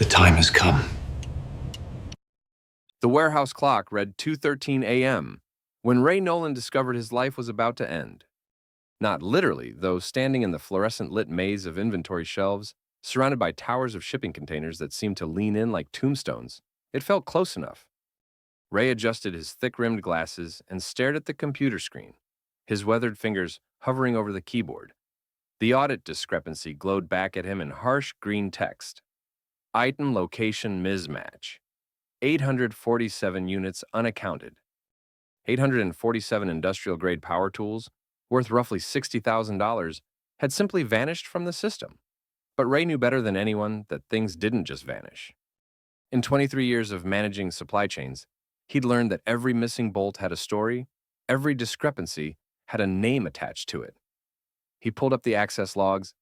The time has come. The warehouse clock read 2:13 a.m. when Ray Nolan discovered his life was about to end. Not literally, though standing in the fluorescent-lit maze of inventory shelves, surrounded by towers of shipping containers that seemed to lean in like tombstones, it felt close enough. Ray adjusted his thick-rimmed glasses and stared at the computer screen, his weathered fingers hovering over the keyboard. The audit discrepancy glowed back at him in harsh green text. Item location mismatch. 847 units unaccounted. 847 industrial-grade power tools, worth roughly $60,000, had simply vanished from the system. But Ray knew better than anyone that things didn't just vanish. In 23 years of managing supply chains, he'd learned that every missing bolt had a story, every discrepancy had a name attached to it. He pulled up the access logs.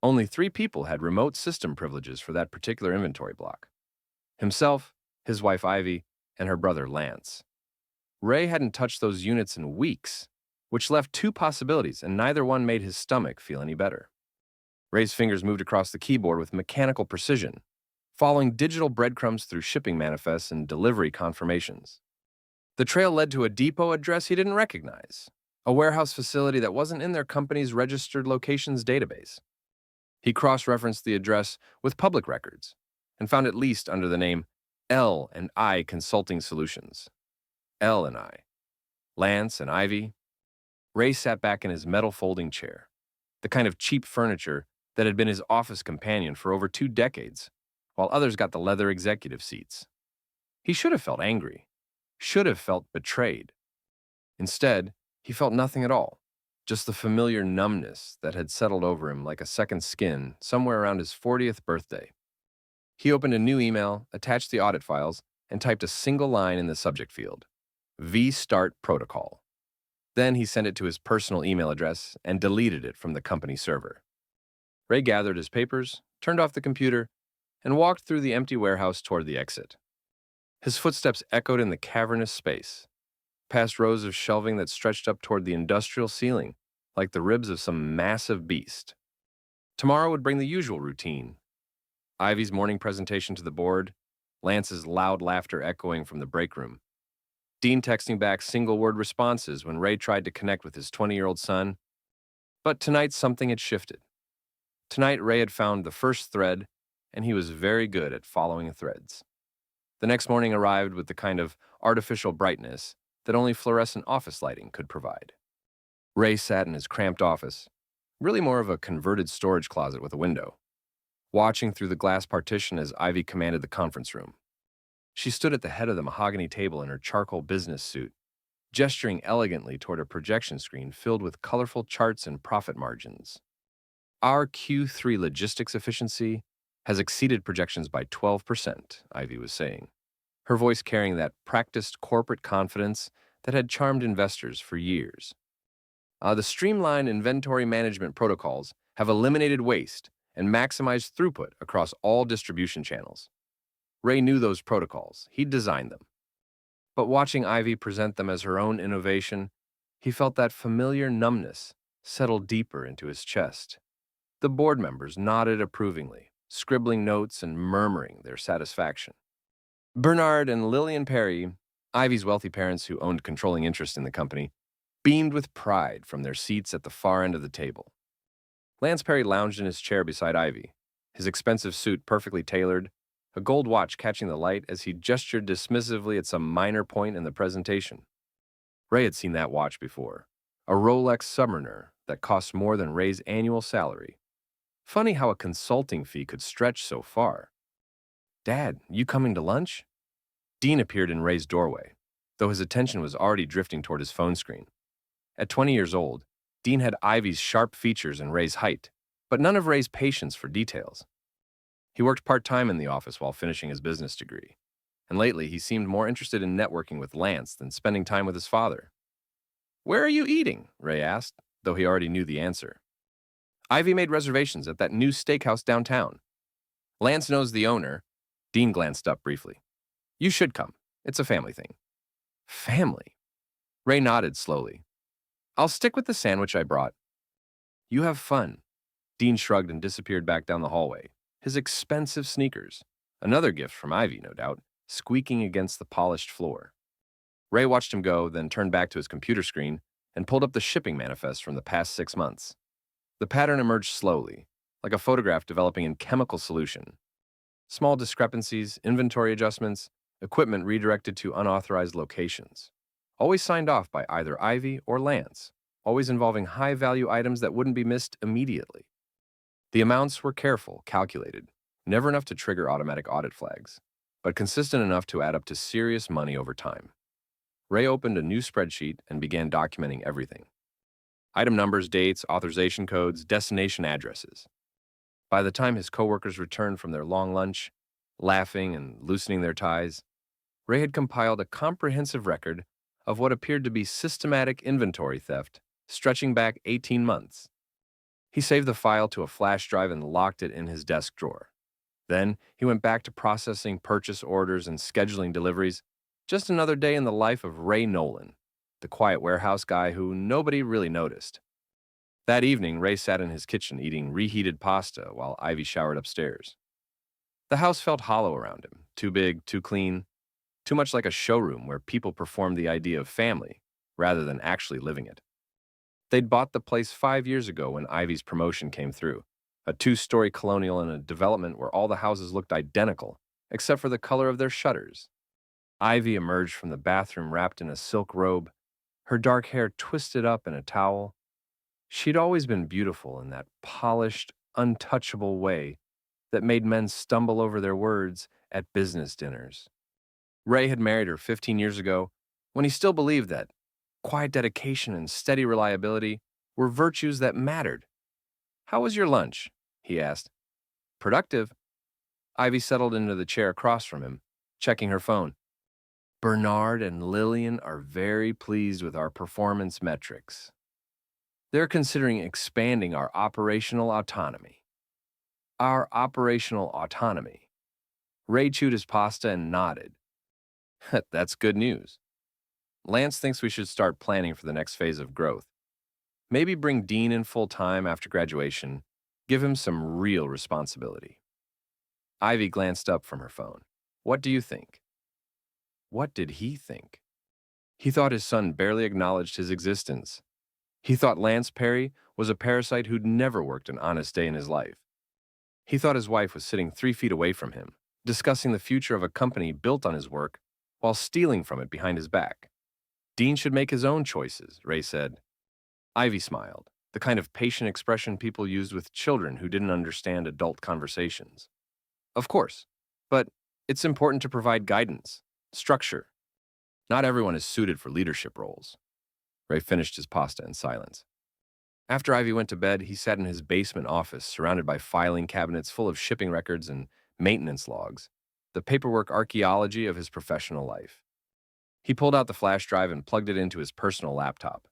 Only 3 people had remote system privileges for that particular inventory block: himself, his wife Ivy, and her brother Lance. Ray hadn't touched those units in weeks, which left 2 possibilities, and neither one made his stomach feel any better. Ray's fingers moved across the keyboard with mechanical precision, following digital breadcrumbs through shipping manifests and delivery confirmations. The trail led to a depot address he didn't recognize, a warehouse facility that wasn't in their company's registered locations database. He cross-referenced the address with public records and found it leased under the name L&I Consulting Solutions. L&I. Lance and Ivy. Ray sat back in his metal folding chair, the kind of cheap furniture that had been his office companion for over 2 decades, while others got the leather executive seats. He should have felt angry, should have felt betrayed. Instead, he felt nothing at all, just the familiar numbness that had settled over him like a second skin somewhere around his 40th birthday. He opened a new email, attached the audit files, and typed a single line in the subject field: V-Start Protocol. Then he sent it to his personal email address and deleted it from the company server. Ray gathered his papers, turned off the computer, and walked through the empty warehouse toward the exit. His footsteps echoed in the cavernous space, past rows of shelving that stretched up toward the industrial ceiling, like the ribs of some massive beast. Tomorrow would bring the usual routine: Ivy's morning presentation to the board, Lance's loud laughter echoing from the break room, Dean texting back single-word responses when Ray tried to connect with his 20-year-old son. But tonight something had shifted. Tonight Ray had found the first thread, and he was very good at following threads. The next morning arrived with the kind of artificial brightness that only fluorescent office lighting could provide. Ray sat in his cramped office, really more of a converted storage closet with a window, watching through the glass partition as Ivy commanded the conference room. She stood at the head of the mahogany table in her charcoal business suit, gesturing elegantly toward a projection screen filled with colorful charts and profit margins. Our Q3 logistics efficiency has exceeded projections by 12%, Ivy was saying, her voice carrying that practiced corporate confidence that had charmed investors for years. The streamlined inventory management protocols have eliminated waste and maximized throughput across all distribution channels. Ray knew those protocols. He'd designed them. But watching Ivy present them as her own innovation, he felt that familiar numbness settle deeper into his chest. The board members nodded approvingly, scribbling notes and murmuring their satisfaction. Bernard and Lillian Perry, Ivy's wealthy parents who owned controlling interest in the company, beamed with pride from their seats at the far end of the table. Lance Perry lounged in his chair beside Ivy, his expensive suit perfectly tailored, a gold watch catching the light as he gestured dismissively at some minor point in the presentation. Ray had seen that watch before, a Rolex Submariner that cost more than Ray's annual salary. Funny how a consulting fee could stretch so far. "Dad, you coming to lunch?" Dean appeared in Ray's doorway, though his attention was already drifting toward his phone screen. At 20 years old, Dean had Ivy's sharp features and Ray's height, but none of Ray's patience for details. He worked part-time in the office while finishing his business degree, and lately he seemed more interested in networking with Lance than spending time with his father. "Where are you eating?" Ray asked, though he already knew the answer. "Ivy made reservations at that new steakhouse downtown. Lance knows the owner." Dean glanced up briefly. "You should come. It's a family thing." "Family?" Ray nodded slowly. "I'll stick with the sandwich I brought." "You have fun." Dean shrugged and disappeared back down the hallway, his expensive sneakers, Another gift from Ivy, no doubt, squeaking against the polished floor. Ray watched him go, then turned back to his computer screen and pulled up the shipping manifest from the past 6 months. The pattern emerged slowly, like a photograph developing in chemical solution. Small discrepancies, inventory adjustments, equipment redirected to unauthorized locations. Always signed off by either Ivy or Lance, always involving high-value items that wouldn't be missed immediately. The amounts were careful, calculated, never enough to trigger automatic audit flags, but consistent enough to add up to serious money over time. Ray opened a new spreadsheet and began documenting everything. Item numbers, dates, authorization codes, destination addresses. By the time his coworkers returned from their long lunch, laughing and loosening their ties, Ray had compiled a comprehensive record of what appeared to be systematic inventory theft stretching back 18 months. He saved the file to a flash drive and locked it in his desk drawer. Then he went back to processing purchase orders and scheduling deliveries. Just another day in the life of Ray Nolan, the quiet warehouse guy who nobody really noticed. That evening, Ray sat in his kitchen eating reheated pasta while Ivy showered upstairs. The house felt hollow around him, too big, too clean, too much like a showroom where people performed the idea of family rather than actually living it. They'd bought the place 5 years ago when Ivy's promotion came through, a 2-story colonial in a development where all the houses looked identical, except for the color of their shutters. Ivy emerged from the bathroom wrapped in a silk robe, her dark hair twisted up in a towel. She'd always been beautiful in that polished, untouchable way that made men stumble over their words at business dinners. Ray had married her 15 years ago when he still believed that quiet dedication and steady reliability were virtues that mattered. "How was your lunch?" he asked. "Productive." Ivy settled into the chair across from him, checking her phone. "Bernard and Lillian are very pleased with our performance metrics. They're considering expanding our operational autonomy." Our operational autonomy. Ray chewed his pasta and nodded. "That's good news. Lance thinks we should start planning for the next phase of growth. Maybe bring Dean in full-time after graduation, give him some real responsibility." Ivy glanced up from her phone. "What do you think?" What did he think? He thought his son barely acknowledged his existence. He thought Lance Perry was a parasite who'd never worked an honest day in his life. He thought his wife was sitting 3 feet away from him, discussing the future of a company built on his work while stealing from it behind his back. Dean should make his own choices, Ray said. Ivy smiled, the kind of patient expression people used with children who didn't understand adult conversations. "Of course, but it's important to provide guidance, structure. Not everyone is suited for leadership roles." Ray finished his pasta in silence. After Ivy went to bed, he sat in his basement office, surrounded by filing cabinets full of shipping records and maintenance logs, the paperwork archaeology of his professional life. He pulled out the flash drive and plugged it into his personal laptop.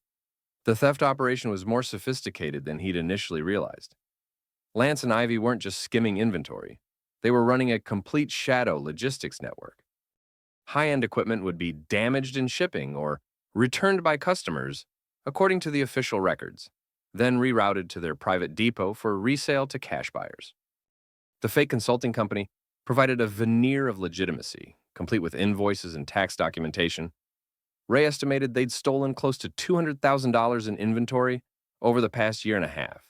The theft operation was more sophisticated than he'd initially realized. Lance and Ivy weren't just skimming inventory. They were running a complete shadow logistics network. High-end equipment would be damaged in shipping or returned by customers, according to the official records, then rerouted to their private depot for resale to cash buyers. The fake consulting company provided a veneer of legitimacy, complete with invoices and tax documentation. Ray estimated they'd stolen close to $200,000 in inventory over the past year and a half,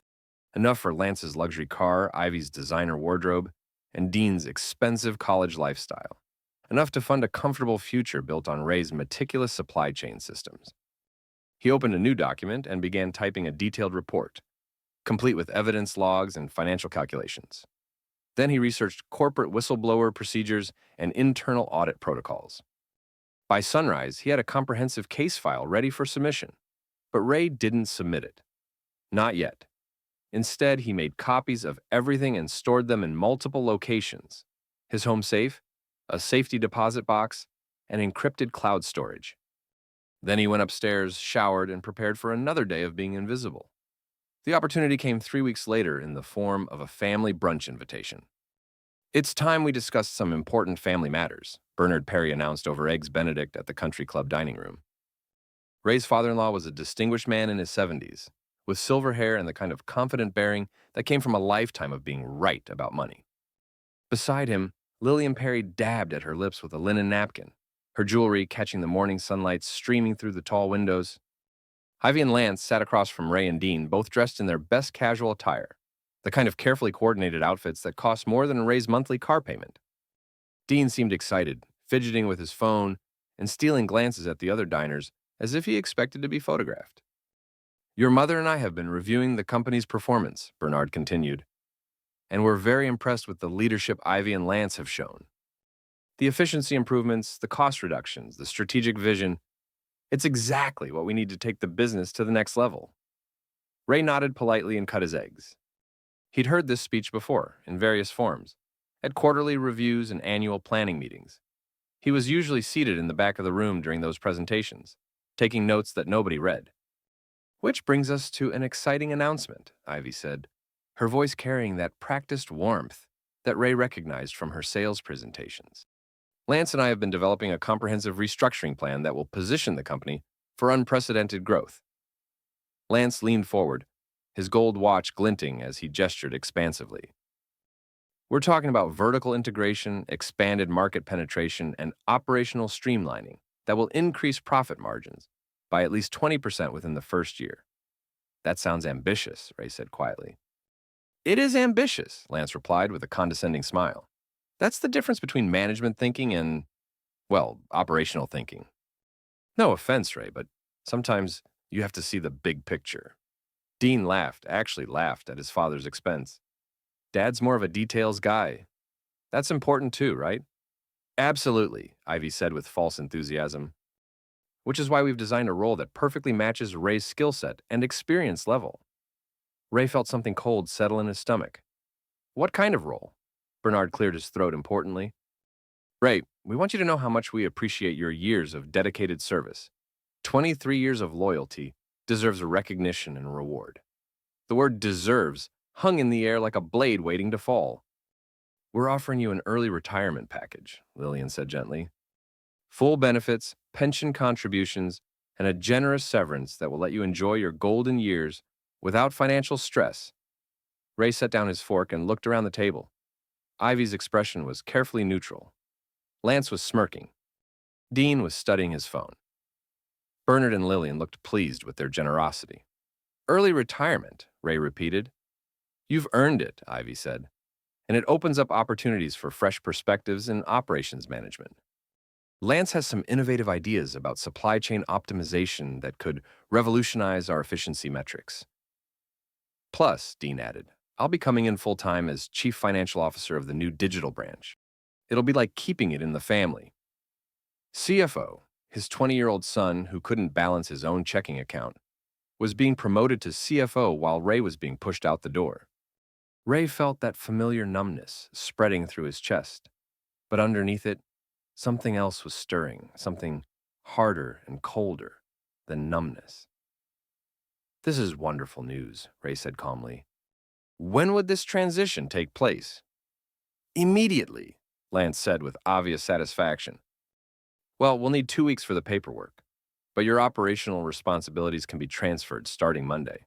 enough for Lance's luxury car, Ivy's designer wardrobe, and Dean's expensive college lifestyle, enough to fund a comfortable future built on Ray's meticulous supply chain systems. He opened a new document and began typing a detailed report, complete with evidence logs and financial calculations. Then he researched corporate whistleblower procedures and internal audit protocols. By sunrise, he had a comprehensive case file ready for submission, but Ray didn't submit it. Not yet. Instead, he made copies of everything and stored them in multiple locations: his home safe, a safety deposit box, and encrypted cloud storage. Then he went upstairs, showered, and prepared for another day of being invisible. The opportunity came 3 weeks later in the form of a family brunch invitation. "It's time we discussed some important family matters," Bernard Perry announced over Eggs Benedict at the country club dining room. Ray's father-in-law was a distinguished man in his 70s, with silver hair and the kind of confident bearing that came from a lifetime of being right about money. Beside him, Lillian Perry dabbed at her lips with a linen napkin, her jewelry catching the morning sunlight streaming through the tall windows. Ivy and Lance sat across from Ray and Dean, both dressed in their best casual attire, the kind of carefully coordinated outfits that cost more than Ray's monthly car payment. Dean seemed excited, fidgeting with his phone and stealing glances at the other diners as if he expected to be photographed. Your mother and I have been reviewing the company's performance, Bernard continued, and we're very impressed with the leadership Ivy and Lance have shown. The efficiency improvements, the cost reductions, the strategic vision, it's exactly what we need to take the business to the next level. Ray nodded politely and cut his eggs. He'd heard this speech before, in various forms, at quarterly reviews and annual planning meetings. He was usually seated in the back of the room during those presentations, taking notes that nobody read. Which brings us to an exciting announcement, Ivy said, her voice carrying that practiced warmth that Ray recognized from her sales presentations. Lance and I have been developing a comprehensive restructuring plan that will position the company for unprecedented growth. Lance leaned forward, his gold watch glinting as he gestured expansively. We're talking about vertical integration, expanded market penetration, and operational streamlining that will increase profit margins by at least 20% within the first year. That sounds ambitious, Ray said quietly. It is ambitious, Lance replied with a condescending smile. That's the difference between management thinking and, well, operational thinking. No offense, Ray, but sometimes you have to see the big picture. Dean actually laughed at his father's expense. Dad's more of a details guy. That's important too, right? Absolutely, Ivy said with false enthusiasm. Which is why we've designed a role that perfectly matches Ray's skill set and experience level. Ray felt something cold settle in his stomach. What kind of role? Bernard cleared his throat importantly. Ray, we want you to know how much we appreciate your years of dedicated service. 23 years of loyalty deserves a recognition and reward. The word deserves hung in the air like a blade waiting to fall. We're offering you an early retirement package, Lillian said gently. Full benefits, pension contributions, and a generous severance that will let you enjoy your golden years without financial stress. Ray set down his fork and looked around the table. Ivy's expression was carefully neutral. Lance was smirking. Dean was studying his phone. Bernard and Lillian looked pleased with their generosity. Early retirement, Ray repeated. You've earned it, Ivy said, and it opens up opportunities for fresh perspectives in operations management. Lance has some innovative ideas about supply chain optimization that could revolutionize our efficiency metrics. Plus, Dean added, I'll be coming in full-time as Chief Financial Officer of the new digital branch. It'll be like keeping it in the family. CFO, his 20-year-old son who couldn't balance his own checking account, was being promoted to CFO while Ray was being pushed out the door. Ray felt that familiar numbness spreading through his chest, but underneath it, something else was stirring, something harder and colder than numbness. This is wonderful news, Ray said calmly. When would this transition take place? Immediately, Lance said with obvious satisfaction. Well, we'll need 2 weeks for the paperwork, but your operational responsibilities can be transferred starting Monday.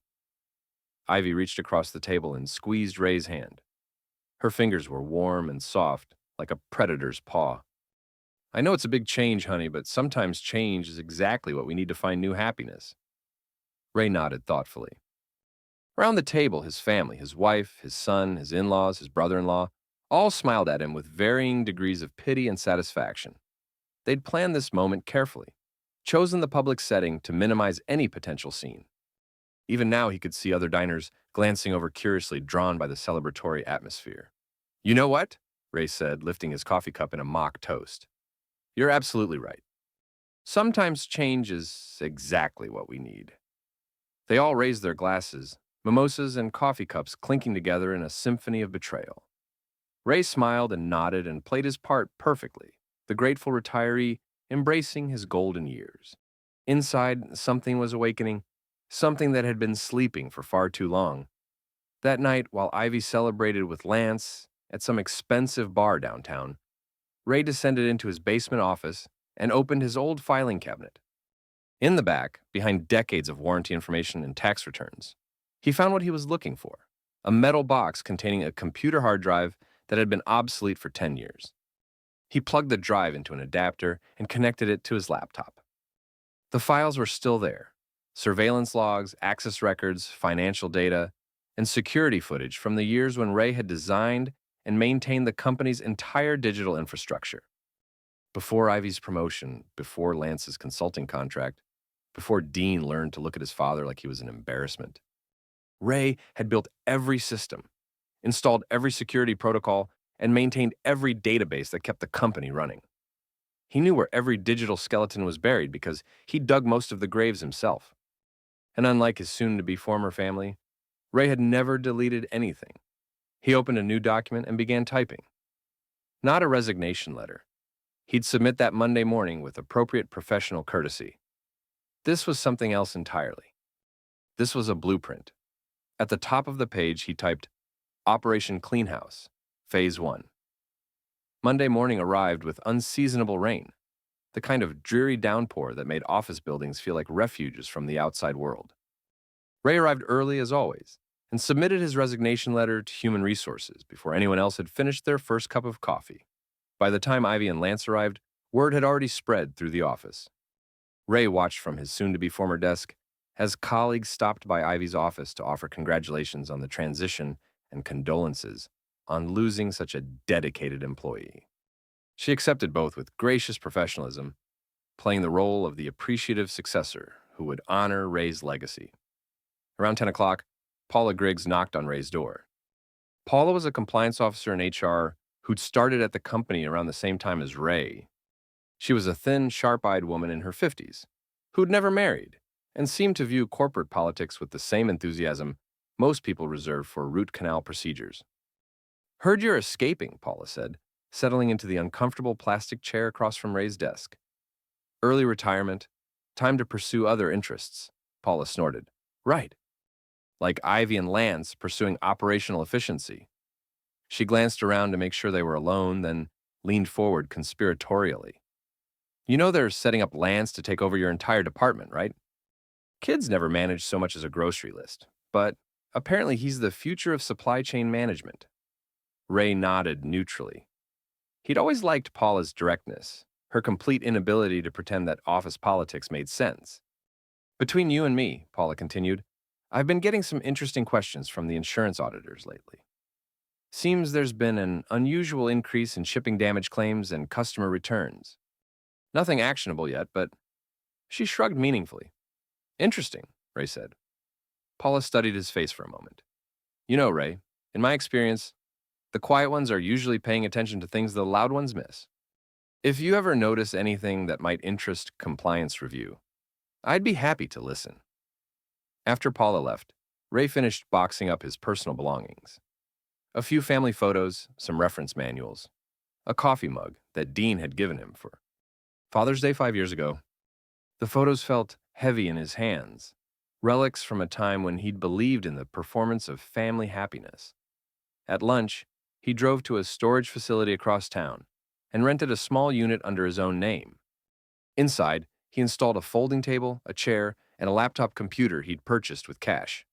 Ivy reached across the table and squeezed Ray's hand. Her fingers were warm and soft, like a predator's paw. I know it's a big change, honey, but sometimes change is exactly what we need to find new happiness. Ray nodded thoughtfully. Around the table, his family, his wife, his son, his in-laws, his brother-in-law, all smiled at him with varying degrees of pity and satisfaction. They'd planned this moment carefully, chosen the public setting to minimize any potential scene. Even now, he could see other diners glancing over curiously, drawn by the celebratory atmosphere. You know what? Ray said, lifting his coffee cup in a mock toast. You're absolutely right. Sometimes change is exactly what we need. They all raised their glasses, mimosas and coffee cups clinking together in a symphony of betrayal. Ray smiled and nodded and played his part perfectly, the grateful retiree embracing his golden years. Inside, something was awakening, something that had been sleeping for far too long. That night, while Ivy celebrated with Lance at some expensive bar downtown, Ray descended into his basement office and opened his old filing cabinet. In the back, behind decades of warranty information and tax returns, he found what he was looking for, a metal box containing a computer hard drive that had been obsolete for 10 years. He plugged the drive into an adapter and connected it to his laptop. The files were still there: surveillance logs, access records, financial data, and security footage from the years when Ray had designed and maintained the company's entire digital infrastructure. Before Ivy's promotion, before Lance's consulting contract, before Dean learned to look at his father like he was an embarrassment, Ray had built every system, installed every security protocol, and maintained every database that kept the company running. He knew where every digital skeleton was buried because he dug most of the graves himself. And unlike his soon-to-be former family, Ray had never deleted anything. He opened a new document and began typing. Not a resignation letter. He'd submit that Monday morning with appropriate professional courtesy. This was something else entirely. This was a blueprint. At the top of the page, he typed, Operation Cleanhouse, Phase 1. Monday morning arrived with unseasonable rain, the kind of dreary downpour that made office buildings feel like refuges from the outside world. Ray arrived early as always and submitted his resignation letter to Human Resources before anyone else had finished their first cup of coffee. By the time Ivy and Lance arrived, word had already spread through the office. Ray watched from his soon-to-be former desk as colleagues stopped by Ivy's office to offer congratulations on the transition and condolences on losing such a dedicated employee. She accepted both with gracious professionalism, playing the role of the appreciative successor who would honor Ray's legacy. Around 10 o'clock, Paula Griggs knocked on Ray's door. Paula was a compliance officer in HR who'd started at the company around the same time as Ray. She was a thin, sharp-eyed woman in her 50s who'd never married and seemed to view corporate politics with the same enthusiasm most people reserve for root canal procedures. "Heard you're escaping," Paula said, settling into the uncomfortable plastic chair across from Ray's desk. "Early retirement, time to pursue other interests," Paula snorted. "Right. Like Ivy and Lance pursuing operational efficiency." She glanced around to make sure they were alone, then leaned forward conspiratorially. "You know they're setting up Lance to take over your entire department, right? Kids never managed so much as a grocery list, but apparently he's the future of supply chain management." Ray nodded neutrally. He'd always liked Paula's directness, her complete inability to pretend that office politics made sense. "Between you and me," Paula continued, "I've been getting some interesting questions from the insurance auditors lately. Seems there's been an unusual increase in shipping damage claims and customer returns. Nothing actionable yet, but..." She shrugged meaningfully. "Interesting," Ray said. Paula studied his face for a moment. "You know, Ray, in my experience, the quiet ones are usually paying attention to things the loud ones miss. If you ever notice anything that might interest compliance review, I'd be happy to listen." After Paula left, Ray finished boxing up his personal belongings. A few family photos, some reference manuals, a coffee mug that Dean had given him for Father's Day 5 years ago. The photos felt heavy in his hands, relics from a time when he'd believed in the performance of family happiness. At lunch, he drove to a storage facility across town and rented a small unit under his own name. Inside, he installed a folding table, a chair, and a laptop computer he'd purchased with cash.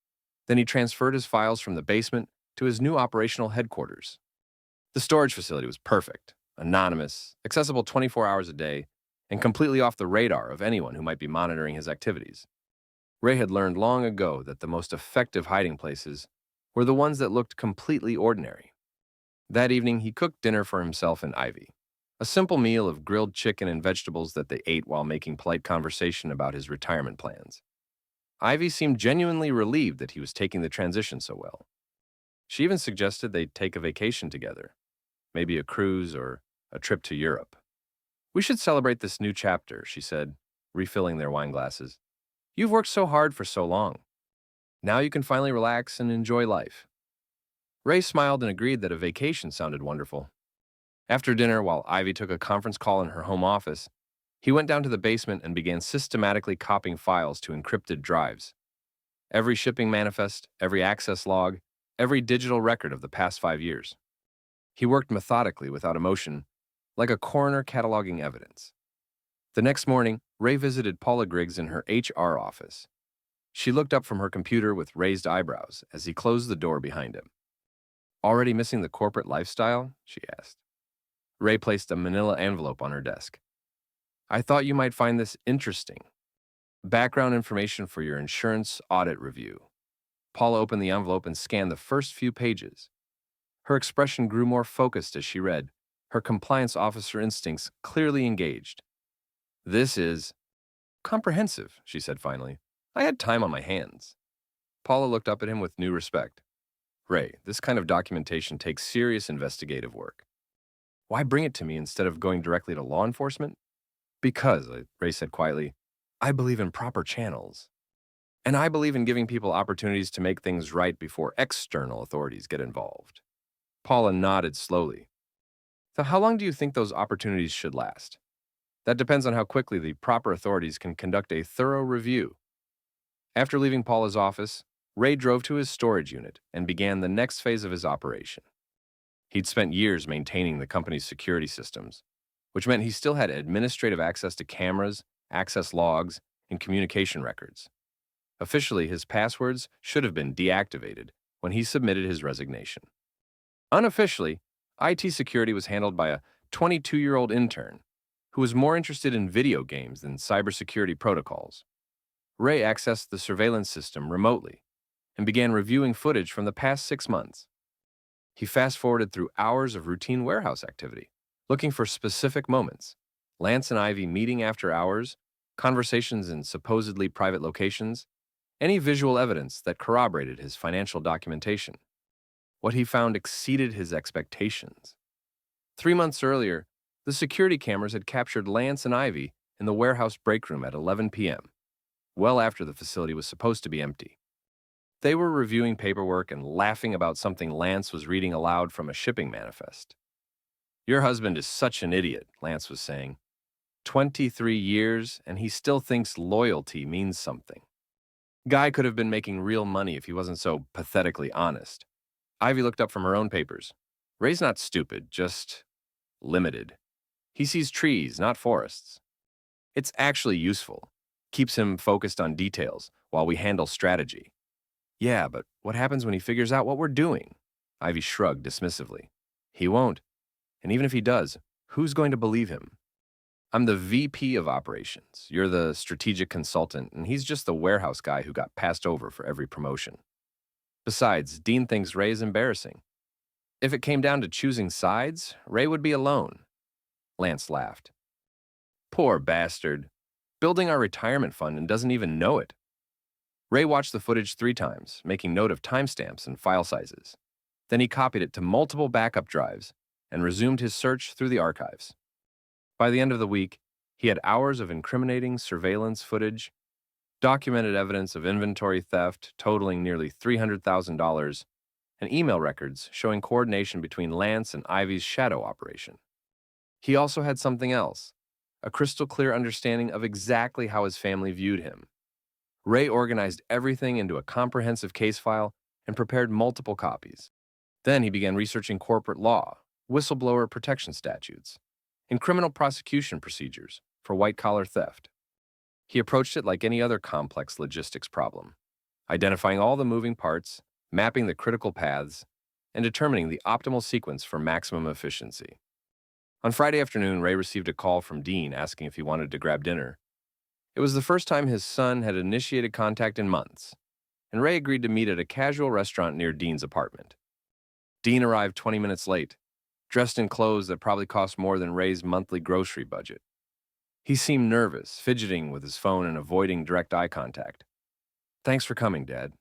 Then he transferred his files from the basement to his new operational headquarters. The storage facility was perfect, anonymous, accessible 24 hours a day, and completely off the radar of anyone who might be monitoring his activities. Ray had learned long ago that the most effective hiding places were the ones that looked completely ordinary. That evening, he cooked dinner for himself and Ivy, a simple meal of grilled chicken and vegetables that they ate while making polite conversation about his retirement plans. Ivy seemed genuinely relieved that he was taking the transition so well. She even suggested they take a vacation together, maybe a cruise or a trip to Europe. "We should celebrate this new chapter," she said, refilling their wine glasses. "You've worked so hard for so long. Now you can finally relax and enjoy life." Ray smiled and agreed that a vacation sounded wonderful. After dinner, while Ivy took a conference call in her home office, he went down to the basement and began systematically copying files to encrypted drives. Every shipping manifest, every access log, every digital record of the past 5 years. He worked methodically without emotion, like a coroner cataloging evidence. The next morning, Ray visited Paula Griggs in her HR office. She looked up from her computer with raised eyebrows as he closed the door behind him. "Already missing the corporate lifestyle?" she asked. Ray placed a manila envelope on her desk. I thought you might find this interesting. Background information for your insurance audit review. Paula opened the envelope and scanned the first few pages. Her expression grew more focused as she read, her compliance officer instincts clearly engaged. This is comprehensive, she said finally. I had time on my hands. Paula looked up at him with new respect. Ray, this kind of documentation takes serious investigative work. Why bring it to me instead of going directly to law enforcement? Because, Ray said quietly, I believe in proper channels. And I believe in giving people opportunities to make things right before external authorities get involved. Paula nodded slowly. So how long do you think those opportunities should last? That depends on how quickly the proper authorities can conduct a thorough review. After leaving Paula's office, Ray drove to his storage unit and began the next phase of his operation. He'd spent years maintaining the company's security systems, which meant he still had administrative access to cameras, access logs, and communication records. Officially, his passwords should have been deactivated when he submitted his resignation. Unofficially, IT security was handled by a 22-year-old intern who was more interested in video games than cybersecurity protocols. Ray accessed the surveillance system remotely and began reviewing footage from the past 6 months. He fast-forwarded through hours of routine warehouse activity, looking for specific moments. Lance and Ivy meeting after hours, conversations in supposedly private locations, any visual evidence that corroborated his financial documentation. What he found exceeded his expectations. 3 months earlier, the security cameras had captured Lance and Ivy in the warehouse break room at 11 p.m., well after the facility was supposed to be empty. They were reviewing paperwork and laughing about something Lance was reading aloud from a shipping manifest. Your husband is such an idiot, Lance was saying. 23 years, and he still thinks loyalty means something. Guy could have been making real money if he wasn't so pathetically honest. Ivy looked up from her own papers. Ray's not stupid, just limited. He sees trees, not forests. It's actually useful. Keeps him focused on details while we handle strategy. Yeah, but what happens when he figures out what we're doing? Ivy shrugged dismissively. He won't. And even if he does, who's going to believe him? I'm the VP of operations. You're the strategic consultant, and he's just the warehouse guy who got passed over for every promotion. Besides, Dean thinks Ray is embarrassing. If it came down to choosing sides, Ray would be alone. Lance laughed. Poor bastard. Building our retirement fund and doesn't even know it. Ray watched the footage 3 times, making note of timestamps and file sizes. Then he copied it to multiple backup drives and resumed his search through the archives. By the end of the week, he had hours of incriminating surveillance footage, documented evidence of inventory theft totaling nearly $300,000, and email records showing coordination between Lance and Ivy's shadow operation. He also had something else, a crystal clear understanding of exactly how his family viewed him. Ray organized everything into a comprehensive case file and prepared multiple copies. Then he began researching corporate law, whistleblower protection statutes, and criminal prosecution procedures for white-collar theft. He approached it like any other complex logistics problem, identifying all the moving parts, mapping the critical paths, and determining the optimal sequence for maximum efficiency. On Friday afternoon, Ray received a call from Dean asking if he wanted to grab dinner. It was the first time his son had initiated contact in months, and Ray agreed to meet at a casual restaurant near Dean's apartment. Dean arrived 20 minutes late, dressed in clothes that probably cost more than Ray's monthly grocery budget. He seemed nervous, fidgeting with his phone and avoiding direct eye contact. Thanks for coming, Dad.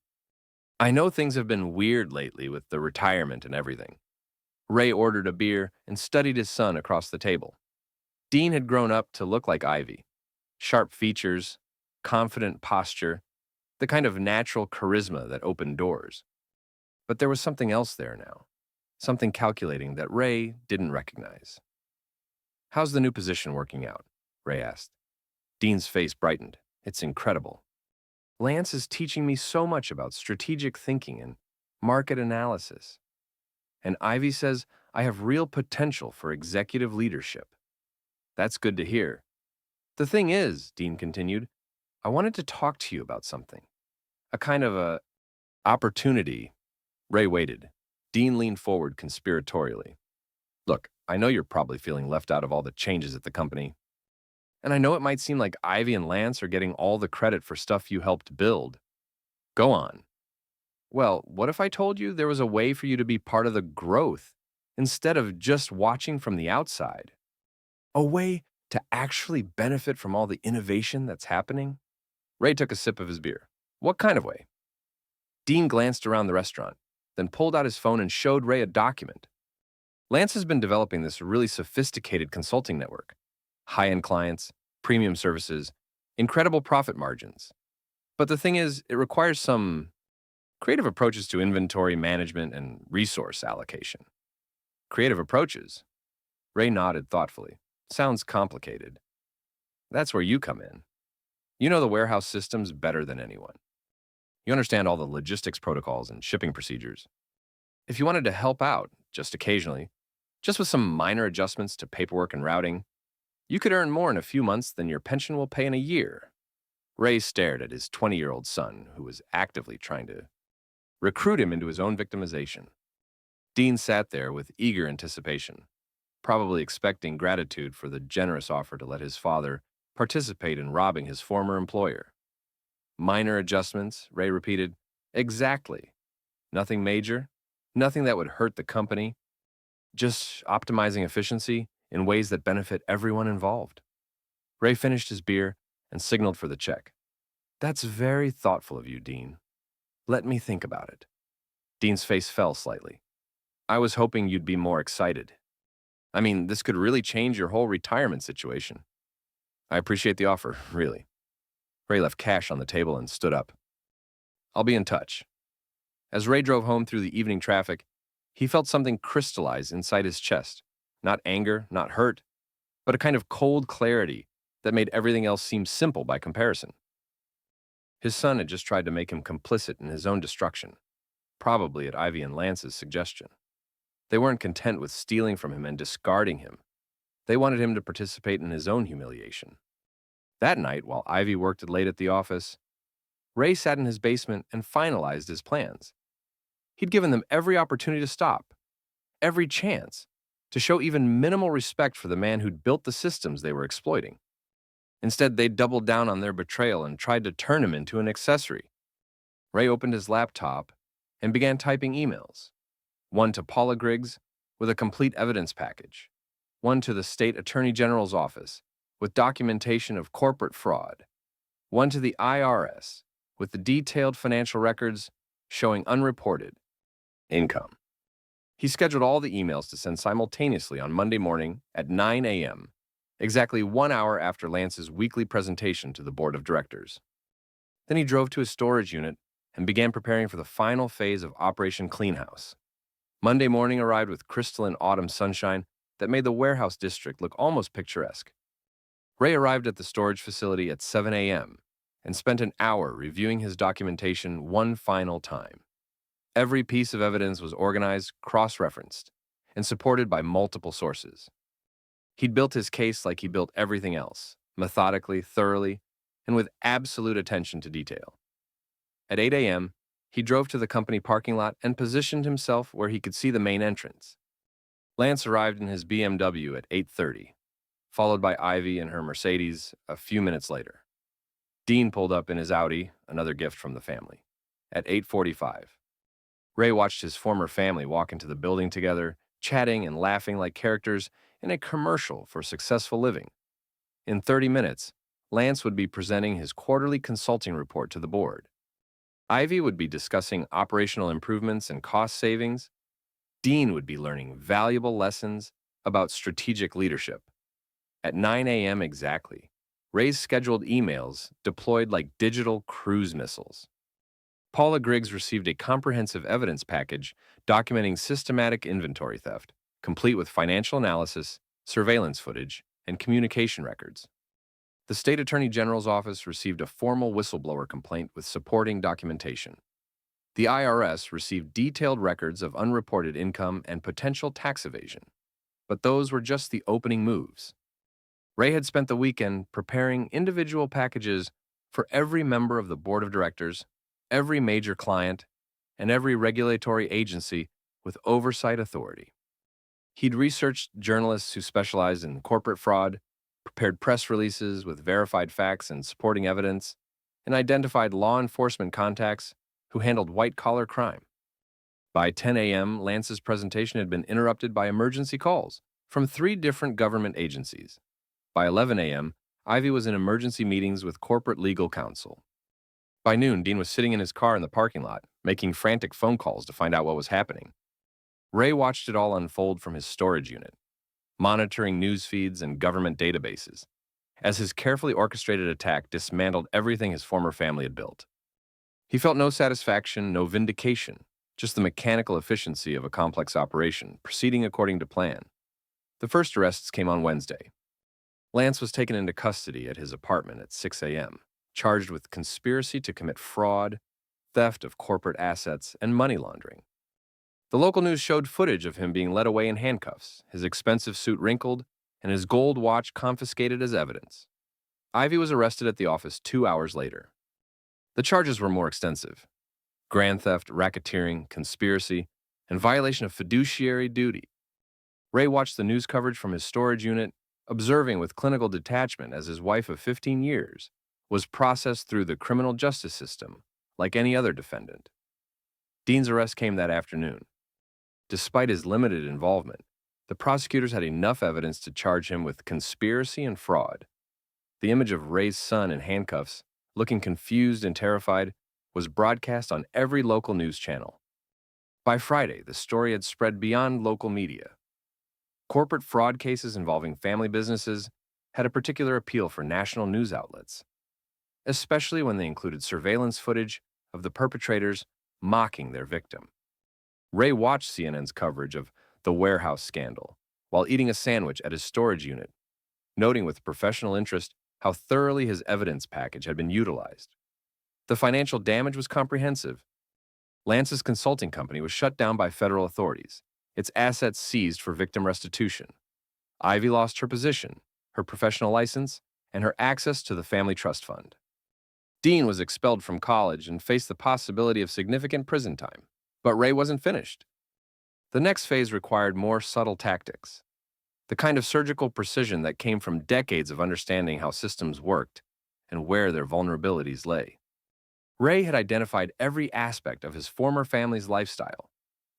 I know things have been weird lately with the retirement and everything. Ray ordered a beer and studied his son across the table. Dean had grown up to look like Ivy. Sharp features, confident posture, the kind of natural charisma that opened doors. But there was something else there now, something calculating that Ray didn't recognize. How's the new position working out? Ray asked. Dean's face brightened. It's incredible. Lance is teaching me so much about strategic thinking and market analysis. And Ivy says I have real potential for executive leadership. That's good to hear. The thing is, Dean continued, I wanted to talk to you about something. A kind of a opportunity. Ray waited. Dean leaned forward conspiratorially. Look, I know you're probably feeling left out of all the changes at the company. And I know it might seem like Ivy and Lance are getting all the credit for stuff you helped build. Go on. Well, what if I told you there was a way for you to be part of the growth instead of just watching from the outside? A way to actually benefit from all the innovation that's happening? Ray took a sip of his beer. What kind of way? Dean glanced around the restaurant, then pulled out his phone and showed Ray a document. Lance has been developing this really sophisticated consulting network. High-end clients, premium services, incredible profit margins. But the thing is, it requires some creative approaches to inventory management and resource allocation. Creative approaches? Ray nodded thoughtfully. Sounds complicated. That's where you come in. You know the warehouse systems better than anyone. You understand all the logistics protocols and shipping procedures. If you wanted to help out, just occasionally, just with some minor adjustments to paperwork and routing, you could earn more in a few months than your pension will pay in a year. Ray stared at his 20-year-old son, who was actively trying to recruit him into his own victimization. Dean sat there with eager anticipation, probably expecting gratitude for the generous offer to let his father participate in robbing his former employer. Minor adjustments, Ray repeated. Exactly. Nothing major, nothing that would hurt the company, just optimizing efficiency in ways that benefit everyone involved. Ray finished his beer and signaled for the check. That's very thoughtful of you, Dean. Let me think about it. Dean's face fell slightly. I was hoping you'd be more excited. I mean, this could really change your whole retirement situation. I appreciate the offer, really. Ray left cash on the table and stood up. I'll be in touch. As Ray drove home through the evening traffic, he felt something crystallize inside his chest. Not anger, not hurt, but a kind of cold clarity that made everything else seem simple by comparison. His son had just tried to make him complicit in his own destruction, probably at Ivy and Lance's suggestion. They weren't content with stealing from him and discarding him. They wanted him to participate in his own humiliation. That night, while Ivy worked late at the office, Ray sat in his basement and finalized his plans. He'd given them every opportunity to stop, every chance, to show even minimal respect for the man who'd built the systems they were exploiting. Instead, they doubled down on their betrayal and tried to turn him into an accessory. Ray opened his laptop and began typing emails. One to Paula Griggs with a complete evidence package. One to the State Attorney General's office with documentation of corporate fraud. One to the IRS with the detailed financial records showing unreported income. He scheduled all the emails to send simultaneously on Monday morning at 9 a.m., exactly 1 hour after Lance's weekly presentation to the board of directors. Then he drove to his storage unit and began preparing for the final phase of Operation Cleanhouse. Monday morning arrived with crystalline autumn sunshine that made the warehouse district look almost picturesque. Ray arrived at the storage facility at 7 a.m. and spent an hour reviewing his documentation one final time. Every piece of evidence was organized, cross-referenced, and supported by multiple sources. He'd built his case like he built everything else, methodically, thoroughly, and with absolute attention to detail. At 8 a.m., he drove to the company parking lot and positioned himself where he could see the main entrance. Lance arrived in his BMW at 8:30, followed by Ivy in her Mercedes a few minutes later. Dean pulled up in his Audi, another gift from the family, at 8:45. Ray watched his former family walk into the building together, chatting and laughing like characters in a commercial for successful living. In 30 minutes, Lance would be presenting his quarterly consulting report to the board. Ivy would be discussing operational improvements and cost savings. Dean would be learning valuable lessons about strategic leadership. At 9 a.m. exactly, Ray's scheduled emails deployed like digital cruise missiles. Paula Griggs received a comprehensive evidence package documenting systematic inventory theft, complete with financial analysis, surveillance footage, and communication records. The State Attorney General's office received a formal whistleblower complaint with supporting documentation. The IRS received detailed records of unreported income and potential tax evasion. But those were just the opening moves. Ray had spent the weekend preparing individual packages for every member of the board of directors, every major client, and every regulatory agency with oversight authority. He'd researched journalists who specialized in corporate fraud, prepared press releases with verified facts and supporting evidence, and identified law enforcement contacts who handled white-collar crime. By 10 a.m., Lance's presentation had been interrupted by emergency calls from 3 different government agencies. By 11 a.m., Ivy was in emergency meetings with corporate legal counsel. By noon, Dean was sitting in his car in the parking lot, making frantic phone calls to find out what was happening. Ray watched it all unfold from his storage unit, monitoring news feeds and government databases, as his carefully orchestrated attack dismantled everything his former family had built. He felt no satisfaction, no vindication, just the mechanical efficiency of a complex operation, proceeding according to plan. The first arrests came on Wednesday. Lance was taken into custody at his apartment at 6 a.m., charged with conspiracy to commit fraud, theft of corporate assets, and money laundering. The local news showed footage of him being led away in handcuffs, his expensive suit wrinkled, and his gold watch confiscated as evidence. Ivy was arrested at the office 2 hours later. The charges were more extensive: grand theft, racketeering, conspiracy, and violation of fiduciary duty. Ray watched the news coverage from his storage unit, observing with clinical detachment as his wife of 15 years was processed through the criminal justice system like any other defendant. Dean's arrest came that afternoon. Despite his limited involvement, the prosecutors had enough evidence to charge him with conspiracy and fraud. The image of Ray's son in handcuffs, looking confused and terrified, was broadcast on every local news channel. By Friday, the story had spread beyond local media. Corporate fraud cases involving family businesses had a particular appeal for national news outlets, especially when they included surveillance footage of the perpetrators mocking their victim. Ray watched CNN's coverage of the warehouse scandal while eating a sandwich at his storage unit, noting with professional interest how thoroughly his evidence package had been utilized. The financial damage was comprehensive. Lance's consulting company was shut down by federal authorities, its assets seized for victim restitution. Ivy lost her position, her professional license, and her access to the family trust fund. Dean was expelled from college and faced the possibility of significant prison time. But Ray wasn't finished. The next phase required more subtle tactics, the kind of surgical precision that came from decades of understanding how systems worked and where their vulnerabilities lay. Ray had identified every aspect of his former family's lifestyle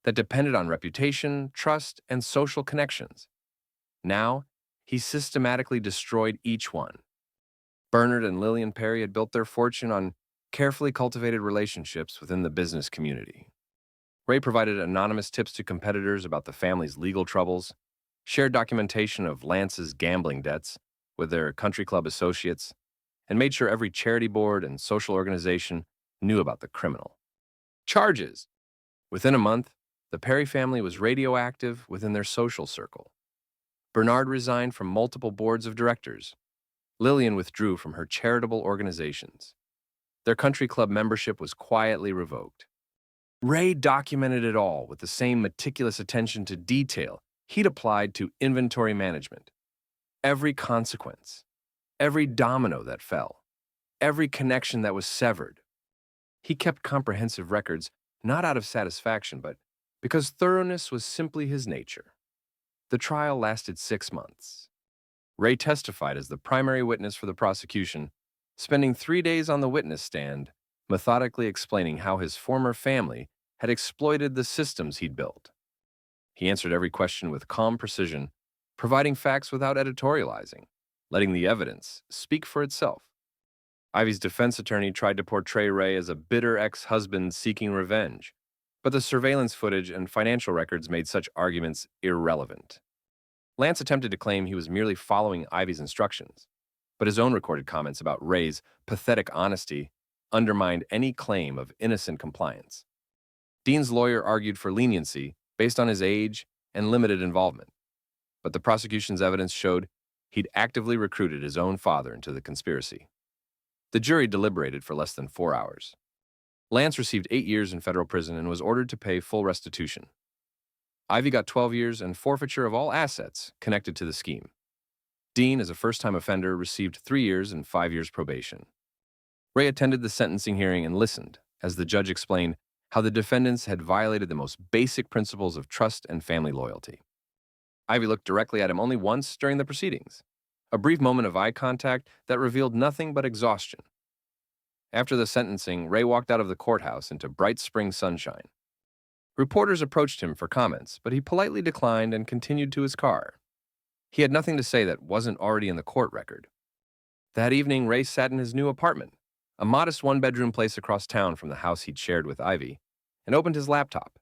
that depended on reputation, trust, and social connections. Now, he systematically destroyed each one. Bernard and Lillian Perry had built their fortune on carefully cultivated relationships within the business community. Ray provided anonymous tips to competitors about the family's legal troubles, shared documentation of Lance's gambling debts with their country club associates, and made sure every charity board and social organization knew about the criminal. Charges! Within a month, the Perry family was radioactive within their social circle. Bernard resigned from multiple boards of directors. Lillian withdrew from her charitable organizations. Their country club membership was quietly revoked. Ray documented it all with the same meticulous attention to detail he'd applied to inventory management. Every consequence, every domino that fell, every connection that was severed. He kept comprehensive records not out of satisfaction, but because thoroughness was simply his nature. The trial lasted 6 months. Ray testified as the primary witness for the prosecution, spending 3 days on the witness stand, methodically explaining how his former family had exploited the systems he'd built. He answered every question with calm precision, providing facts without editorializing, letting the evidence speak for itself. Ivy's defense attorney tried to portray Ray as a bitter ex-husband seeking revenge, but the surveillance footage and financial records made such arguments irrelevant. Lance attempted to claim he was merely following Ivy's instructions, but his own recorded comments about Ray's pathetic honesty undermined any claim of innocent compliance. Dean's lawyer argued for leniency based on his age and limited involvement, but the prosecution's evidence showed he'd actively recruited his own father into the conspiracy. The jury deliberated for less than 4 hours. Lance received 8 years in federal prison and was ordered to pay full restitution. Ivy got 12 years and forfeiture of all assets connected to the scheme. Dean, as a first-time offender, received 3 years and 5 years probation. Ray attended the sentencing hearing and listened as the judge explained how the defendants had violated the most basic principles of trust and family loyalty. Ivy looked directly at him only once during the proceedings, a brief moment of eye contact that revealed nothing but exhaustion. After the sentencing, Ray walked out of the courthouse into bright spring sunshine. Reporters approached him for comments, but he politely declined and continued to his car. He had nothing to say that wasn't already in the court record. That evening, Ray sat in his new apartment, a modest one-bedroom place across town from the house he'd shared with Ivy, and opened his laptop.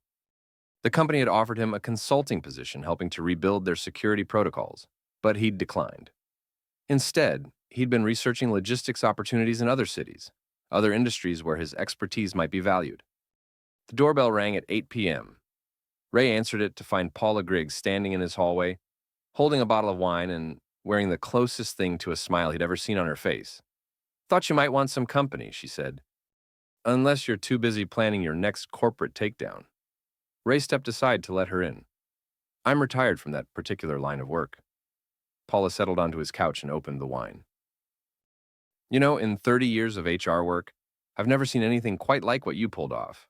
The company had offered him a consulting position helping to rebuild their security protocols, but he'd declined. Instead, he'd been researching logistics opportunities in other cities, other industries where his expertise might be valued. The doorbell rang at 8 p.m. Ray answered it to find Paula Griggs standing in his hallway, holding a bottle of wine and wearing the closest thing to a smile he'd ever seen on her face. "Thought you might want some company," she said. "Unless you're too busy planning your next corporate takedown." Ray stepped aside to let her in. "I'm retired from that particular line of work." Paula settled onto his couch and opened the wine. "You know, in 30 years of HR work, I've never seen anything quite like what you pulled off.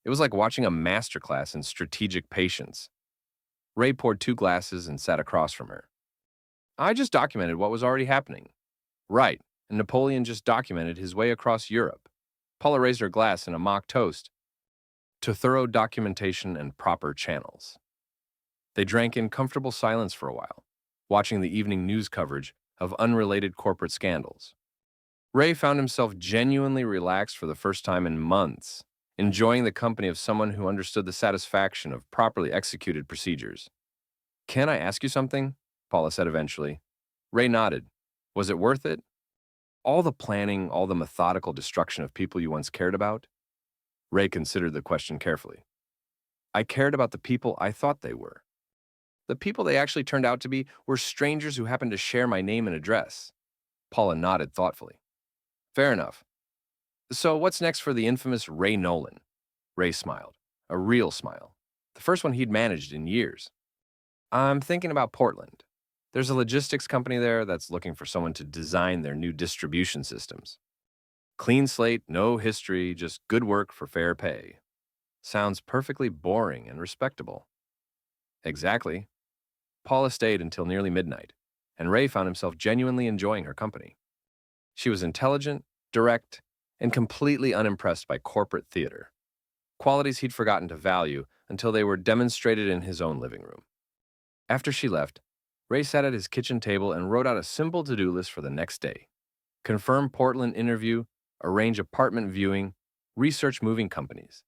It was like watching a masterclass in strategic patience." Ray poured 2 glasses and sat across from her. "I just documented what was already happening." "Right, and Napoleon just documented his way across Europe." Paula raised her glass in a mock toast to thorough documentation and proper channels. They drank in comfortable silence for a while, watching the evening news coverage of unrelated corporate scandals. Ray found himself genuinely relaxed for the first time in months, enjoying the company of someone who understood the satisfaction of properly executed procedures. "Can I ask you something?" Paula said eventually. Ray nodded. "Was it worth it? All the planning, all the methodical destruction of people you once cared about?" Ray considered the question carefully. "I cared about the people I thought they were. The people they actually turned out to be were strangers who happened to share my name and address." Paula nodded thoughtfully. "Fair enough. So what's next for the infamous Ray Nolan?" Ray smiled, a real smile, the first one he'd managed in years. "I'm thinking about Portland. There's a logistics company there that's looking for someone to design their new distribution systems. Clean slate, no history, just good work for fair pay. Sounds perfectly boring and respectable." "Exactly." Paula stayed until nearly midnight, and Ray found himself genuinely enjoying her company. She was intelligent, direct, and completely unimpressed by corporate theater, qualities he'd forgotten to value until they were demonstrated in his own living room. After she left, Ray sat at his kitchen table and wrote out a simple to-do list for the next day. Confirm Portland interview, arrange apartment viewing, research moving companies.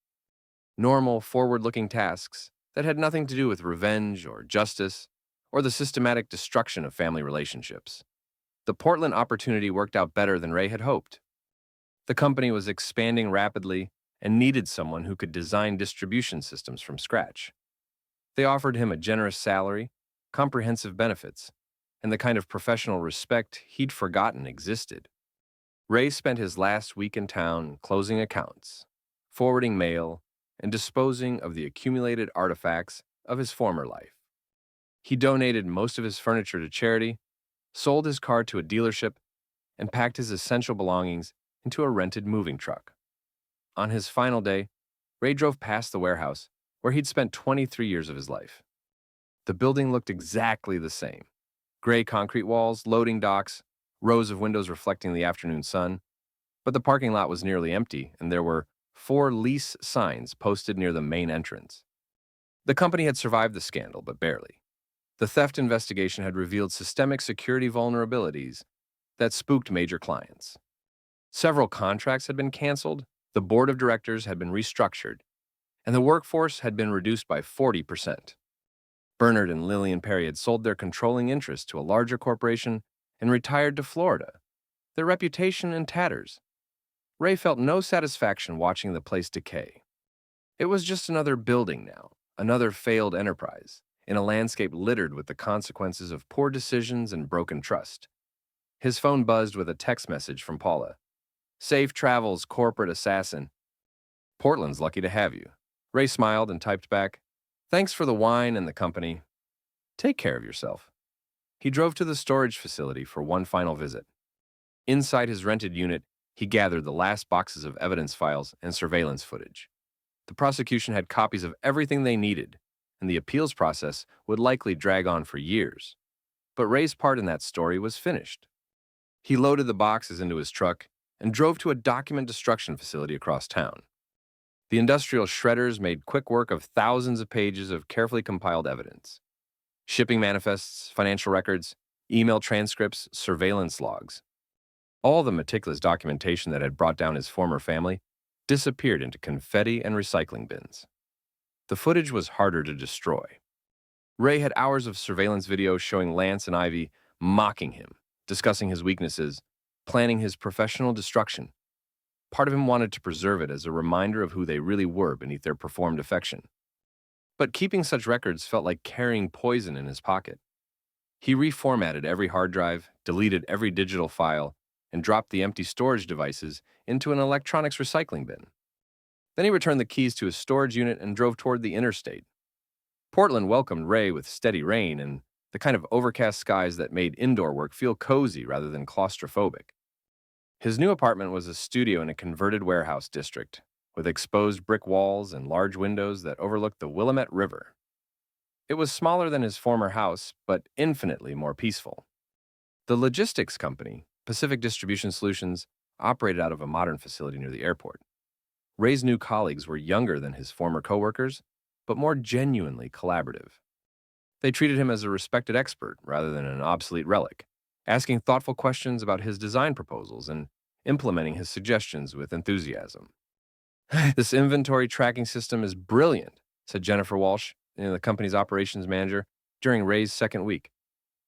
Normal, forward-looking tasks that had nothing to do with revenge or justice or the systematic destruction of family relationships. The Portland opportunity worked out better than Ray had hoped. The company was expanding rapidly and needed someone who could design distribution systems from scratch. They offered him a generous salary, comprehensive benefits, and the kind of professional respect he'd forgotten existed. Ray spent his last week in town closing accounts, forwarding mail, and disposing of the accumulated artifacts of his former life. He donated most of his furniture to charity, sold his car to a dealership, and packed his essential belongings into a rented moving truck. On his final day, Ray drove past the warehouse where he'd spent 23 years of his life. The building looked exactly the same. Gray concrete walls, loading docks, rows of windows reflecting the afternoon sun. But the parking lot was nearly empty, and there were 4 lease signs posted near the main entrance. The company had survived the scandal, but barely. The theft investigation had revealed systemic security vulnerabilities that spooked major clients. Several contracts had been canceled, the board of directors had been restructured, and the workforce had been reduced by 40%. Bernard and Lillian Perry had sold their controlling interest to a larger corporation and retired to Florida, their reputation in tatters. Ray felt no satisfaction watching the place decay. It was just another building now, another failed enterprise, in a landscape littered with the consequences of poor decisions and broken trust. His phone buzzed with a text message from Paula. "Safe travels, corporate assassin. Portland's lucky to have you." Ray smiled and typed back, "Thanks for the wine and the company. Take care of yourself." He drove to the storage facility for one final visit. Inside his rented unit, he gathered the last boxes of evidence files and surveillance footage. The prosecution had copies of everything they needed, and the appeals process would likely drag on for years. But Ray's part in that story was finished. He loaded the boxes into his truck and drove to a document destruction facility across town. The industrial shredders made quick work of thousands of pages of carefully compiled evidence. Shipping manifests, financial records, email transcripts, surveillance logs. All the meticulous documentation that had brought down his former family disappeared into confetti and recycling bins. The footage was harder to destroy. Ray had hours of surveillance video showing Lance and Ivy mocking him, discussing his weaknesses, planning his professional destruction. Part of him wanted to preserve it as a reminder of who they really were beneath their performed affection. But keeping such records felt like carrying poison in his pocket. He reformatted every hard drive, deleted every digital file, and dropped the empty storage devices into an electronics recycling bin. Then he returned the keys to his storage unit and drove toward the interstate. Portland welcomed Ray with steady rain and the kind of overcast skies that made indoor work feel cozy rather than claustrophobic. His new apartment was a studio in a converted warehouse district, with exposed brick walls and large windows that overlooked the Willamette River. It was smaller than his former house, but infinitely more peaceful. The logistics company, Pacific Distribution Solutions, operated out of a modern facility near the airport. Ray's new colleagues were younger than his former coworkers, but more genuinely collaborative. They treated him as a respected expert rather than an obsolete relic, asking thoughtful questions about his design proposals and implementing his suggestions with enthusiasm. "This inventory tracking system is brilliant," said Jennifer Walsh, the company's operations manager, during Ray's second week.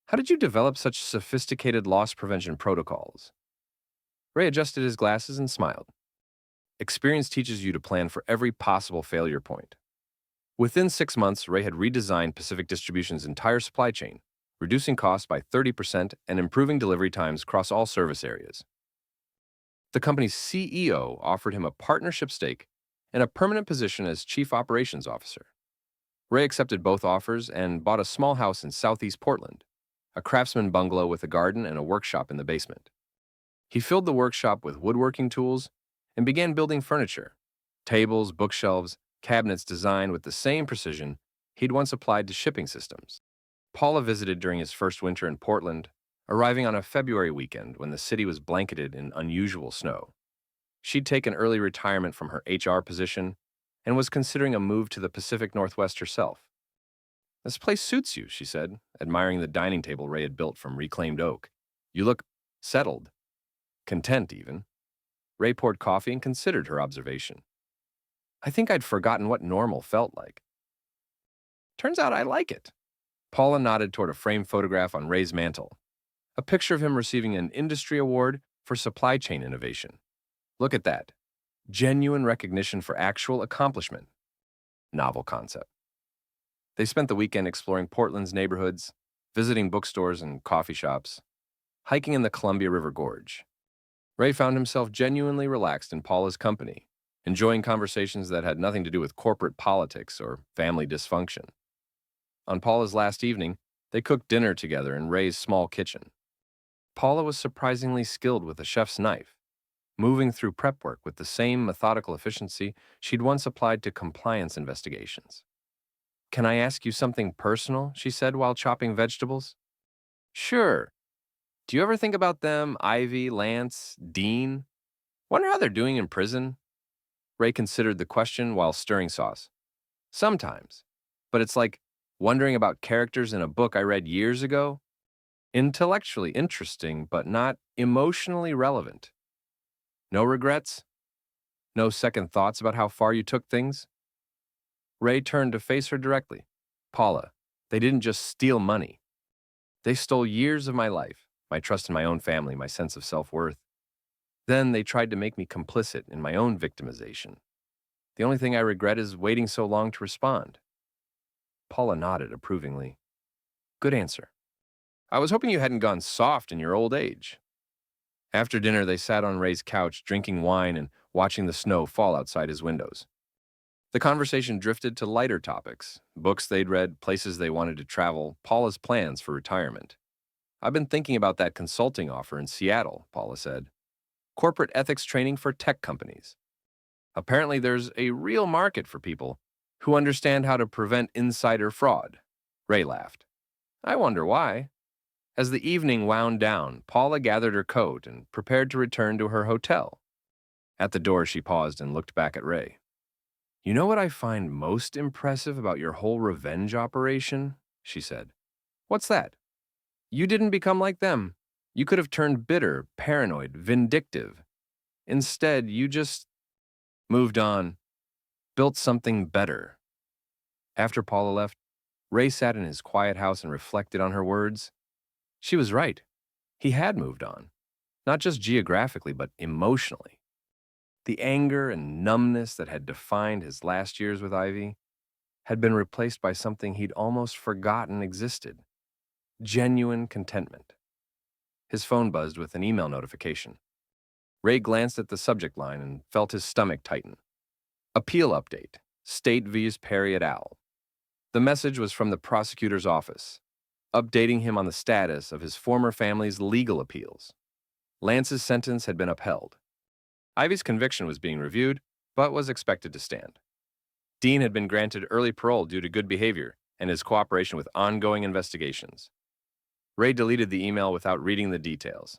"How did you develop such sophisticated loss prevention protocols?" Ray adjusted his glasses and smiled. "Experience teaches you to plan for every possible failure point." Within 6 months, Ray had redesigned Pacific Distribution's entire supply chain, reducing costs by 30% and improving delivery times across all service areas. The company's CEO offered him a partnership stake and a permanent position as Chief Operations Officer. Ray accepted both offers and bought a small house in southeast Portland, a craftsman bungalow with a garden and a workshop in the basement. He filled the workshop with woodworking tools and began building furniture, tables, bookshelves, cabinets designed with the same precision he'd once applied to shipping systems. Paula visited during his first winter in Portland, arriving on a February weekend when the city was blanketed in unusual snow. She'd taken early retirement from her HR position and was considering a move to the Pacific Northwest herself. "This place suits you," she said, admiring the dining table Ray had built from reclaimed oak. "You look settled, content even." Ray poured coffee and considered her observation. "I think I'd forgotten what normal felt like." "Turns out I like it." Paula nodded toward a framed photograph on Ray's mantle, a picture of him receiving an industry award for supply chain innovation. "Look at that. Genuine recognition for actual accomplishment." Novel concept. They spent the weekend exploring Portland's neighborhoods, visiting bookstores and coffee shops, hiking in the Columbia River Gorge. Ray found himself genuinely relaxed in Paula's company, enjoying conversations that had nothing to do with corporate politics or family dysfunction. On Paula's last evening, they cooked dinner together in Ray's small kitchen. Paula was surprisingly skilled with a chef's knife, moving through prep work with the same methodical efficiency she'd once applied to compliance investigations. "Can I ask you something personal?" she said while chopping vegetables. "Sure. Do you ever think about them, Ivy, Lance, Dean? Wonder how they're doing in prison?" Ray considered the question while stirring sauce. "Sometimes, but it's like wondering about characters in a book I read years ago. Intellectually interesting, but not emotionally relevant. No regrets? No second thoughts about how far you took things?" Ray turned to face her directly. "Paula, they didn't just steal money. They stole years of my life, my trust in my own family, my sense of self-worth. Then they tried to make me complicit in my own victimization. The only thing I regret is waiting so long to respond." Paula nodded approvingly. "Good answer. I was hoping you hadn't gone soft in your old age." After dinner, they sat on Ray's couch, drinking wine and watching the snow fall outside his windows. The conversation drifted to lighter topics: books they'd read, places they wanted to travel, Paula's plans for retirement. "I've been thinking about that consulting offer in Seattle," Paula said. "Corporate ethics training for tech companies. Apparently there's a real market for people who understand how to prevent insider fraud. Ray laughed. I wonder why. As the evening wound down, Paula gathered her coat and prepared to return to her hotel. At the door, she paused and looked back at Ray. You know what I find most impressive about your whole revenge operation? She said. What's that? You didn't become like them. You could have turned bitter, paranoid, vindictive. Instead, you just moved on, built something better. After Paula left, Ray sat in his quiet house and reflected on her words. She was right. He had moved on, not just geographically, but emotionally. The anger and numbness that had defined his last years with Ivy had been replaced by something he'd almost forgotten existed: genuine contentment. His phone buzzed with an email notification. Ray glanced at the subject line and felt his stomach tighten. Appeal update. State vs. Perry et al. The message was from the prosecutor's office, updating him on the status of his former family's legal appeals. Lance's sentence had been upheld. Ivy's conviction was being reviewed, but was expected to stand. Dean had been granted early parole due to good behavior and his cooperation with ongoing investigations. Ray deleted the email without reading the details.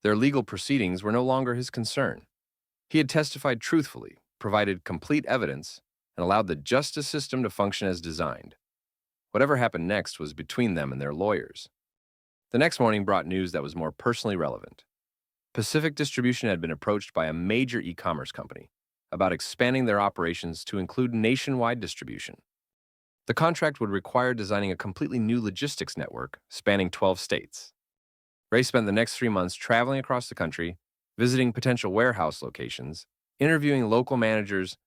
Their legal proceedings were no longer his concern. He had testified truthfully, provided complete evidence, and allowed the justice system to function as designed. Whatever happened next was between them and their lawyers. The next morning brought news that was more personally relevant. Pacific Distribution had been approached by a major e-commerce company about expanding their operations to include nationwide distribution. The contract would require designing a completely new logistics network spanning 12 states. Ray spent the next 3 months traveling across the country, visiting potential warehouse locations, interviewing local managers,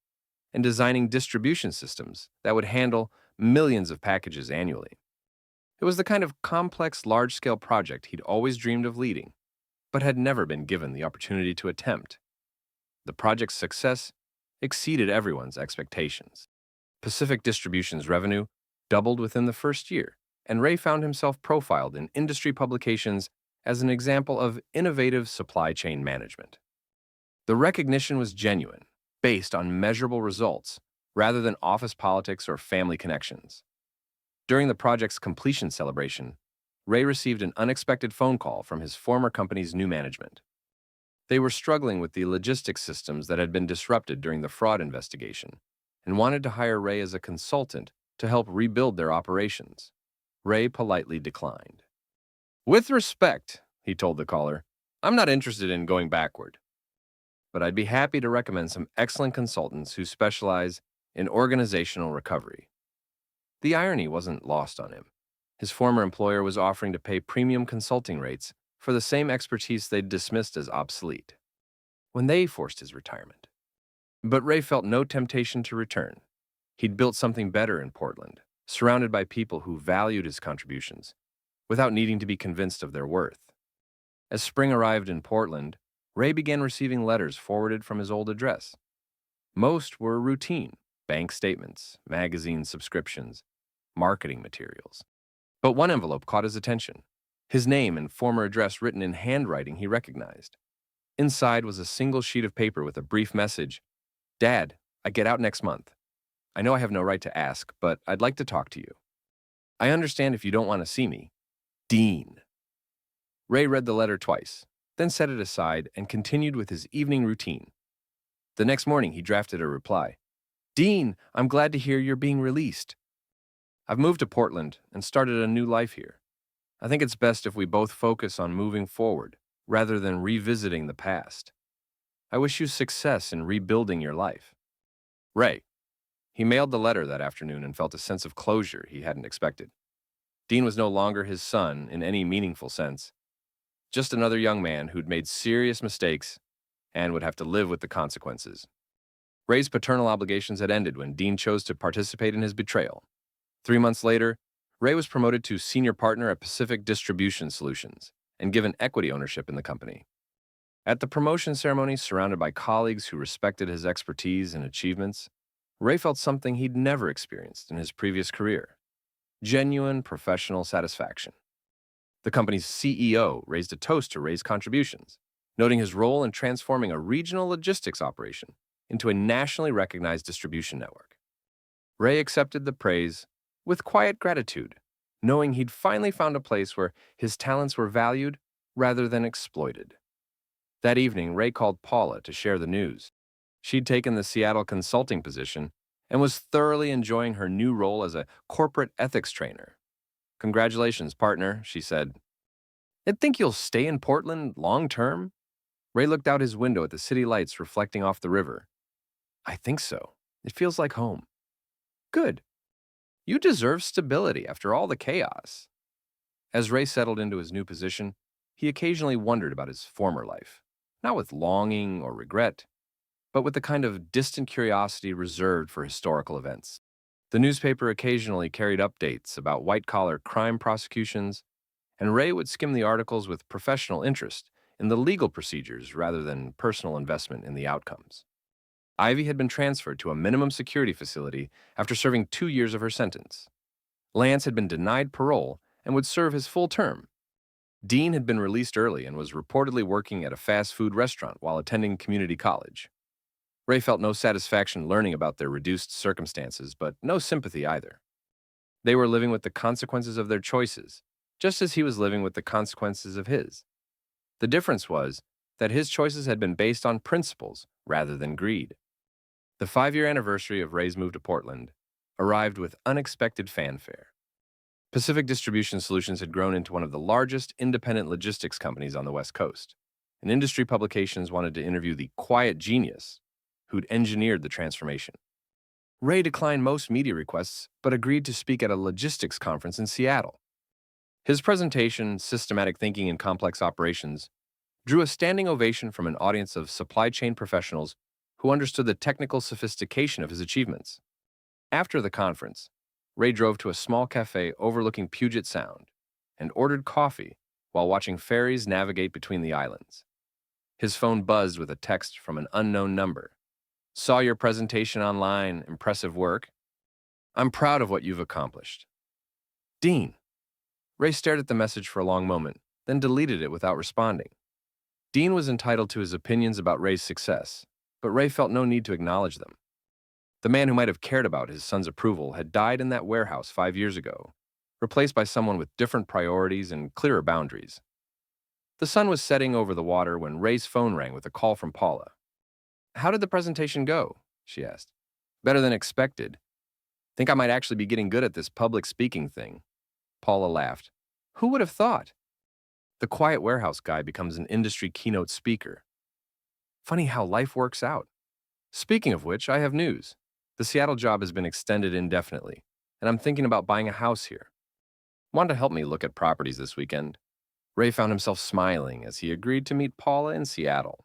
and designing distribution systems that would handle millions of packages annually. It was the kind of complex, large-scale project he'd always dreamed of leading, but had never been given the opportunity to attempt. The project's success exceeded everyone's expectations. Pacific Distribution's revenue doubled within the first year, and Ray found himself profiled in industry publications as an example of innovative supply chain management. The recognition was genuine, based on measurable results, rather than office politics or family connections. During the project's completion celebration, Ray received an unexpected phone call from his former company's new management. They were struggling with the logistics systems that had been disrupted during the fraud investigation and wanted to hire Ray as a consultant to help rebuild their operations. Ray politely declined. With respect, he told the caller, I'm not interested in going backward, but I'd be happy to recommend some excellent consultants who specialize in organizational recovery. The irony wasn't lost on him. His former employer was offering to pay premium consulting rates for the same expertise they'd dismissed as obsolete when they forced his retirement. But Ray felt no temptation to return. He'd built something better in Portland, surrounded by people who valued his contributions, without needing to be convinced of their worth. As spring arrived in Portland, Ray began receiving letters forwarded from his old address. Most were routine: bank statements, magazine subscriptions, marketing materials. But one envelope caught his attention. His name and former address written in handwriting he recognized. Inside was a single sheet of paper with a brief message. Dad, I get out next month. I know I have no right to ask, but I'd like to talk to you. I understand if you don't want to see me. Dean. Ray read the letter twice, then set it aside and continued with his evening routine. The next morning, he drafted a reply. Dean, I'm glad to hear you're being released. I've moved to Portland and started a new life here. I think it's best if we both focus on moving forward rather than revisiting the past. I wish you success in rebuilding your life. Ray. He mailed the letter that afternoon and felt a sense of closure he hadn't expected. Dean was no longer his son in any meaningful sense, just another young man who'd made serious mistakes and would have to live with the consequences. Ray's paternal obligations had ended when Dean chose to participate in his betrayal. 3 months later, Ray was promoted to senior partner at Pacific Distribution Solutions and given equity ownership in the company. At the promotion ceremony, surrounded by colleagues who respected his expertise and achievements, Ray felt something he'd never experienced in his previous career: genuine professional satisfaction. The company's CEO raised a toast to Ray's contributions, noting his role in transforming a regional logistics operation into a nationally recognized distribution network. Ray accepted the praise with quiet gratitude, knowing he'd finally found a place where his talents were valued rather than exploited. That evening, Ray called Paula to share the news. She'd taken the Seattle consulting position and was thoroughly enjoying her new role as a corporate ethics trainer. "Congratulations, partner," she said. "I think you'll stay in Portland long term?" Ray looked out his window at the city lights reflecting off the river. "I think so. It feels like home." "Good. You deserve stability after all the chaos." As Ray settled into his new position, he occasionally wondered about his former life, not with longing or regret, but with the kind of distant curiosity reserved for historical events. The newspaper occasionally carried updates about white-collar crime prosecutions, and Ray would skim the articles with professional interest in the legal procedures rather than personal investment in the outcomes. Ivy had been transferred to a minimum security facility after serving 2 years of her sentence. Lance had been denied parole and would serve his full term. Dean had been released early and was reportedly working at a fast food restaurant while attending community college. Ray felt no satisfaction learning about their reduced circumstances, but no sympathy either. They were living with the consequences of their choices, just as he was living with the consequences of his. The difference was that his choices had been based on principles rather than greed. The 5-year anniversary of Ray's move to Portland arrived with unexpected fanfare. Pacific Distribution Solutions had grown into one of the largest independent logistics companies on the West Coast, and industry publications wanted to interview the quiet genius who'd engineered the transformation. Ray declined most media requests but agreed to speak at a logistics conference in Seattle. His presentation, Systematic Thinking in Complex Operations, drew a standing ovation from an audience of supply chain professionals who understood the technical sophistication of his achievements. After the conference, Ray drove to a small cafe overlooking Puget Sound and ordered coffee while watching ferries navigate between the islands. His phone buzzed with a text from an unknown number. "Saw your presentation online. Impressive work. I'm proud of what you've accomplished. Dean." Ray stared at the message for a long moment, then deleted it without responding. Dean was entitled to his opinions about Ray's success, but Ray felt no need to acknowledge them. The man who might have cared about his son's approval had died in that warehouse 5 years ago, replaced by someone with different priorities and clearer boundaries. The sun was setting over the water when Ray's phone rang with a call from Paula. "How did the presentation go?" she asked. "Better than expected. Think I might actually be getting good at this public speaking thing." Paula laughed. "Who would have thought? The quiet warehouse guy becomes an industry keynote speaker. Funny how life works out. Speaking of which, I have news. The Seattle job has been extended indefinitely, and I'm thinking about buying a house here. Want to help me look at properties this weekend?" Ray found himself smiling as he agreed to meet Paula in Seattle.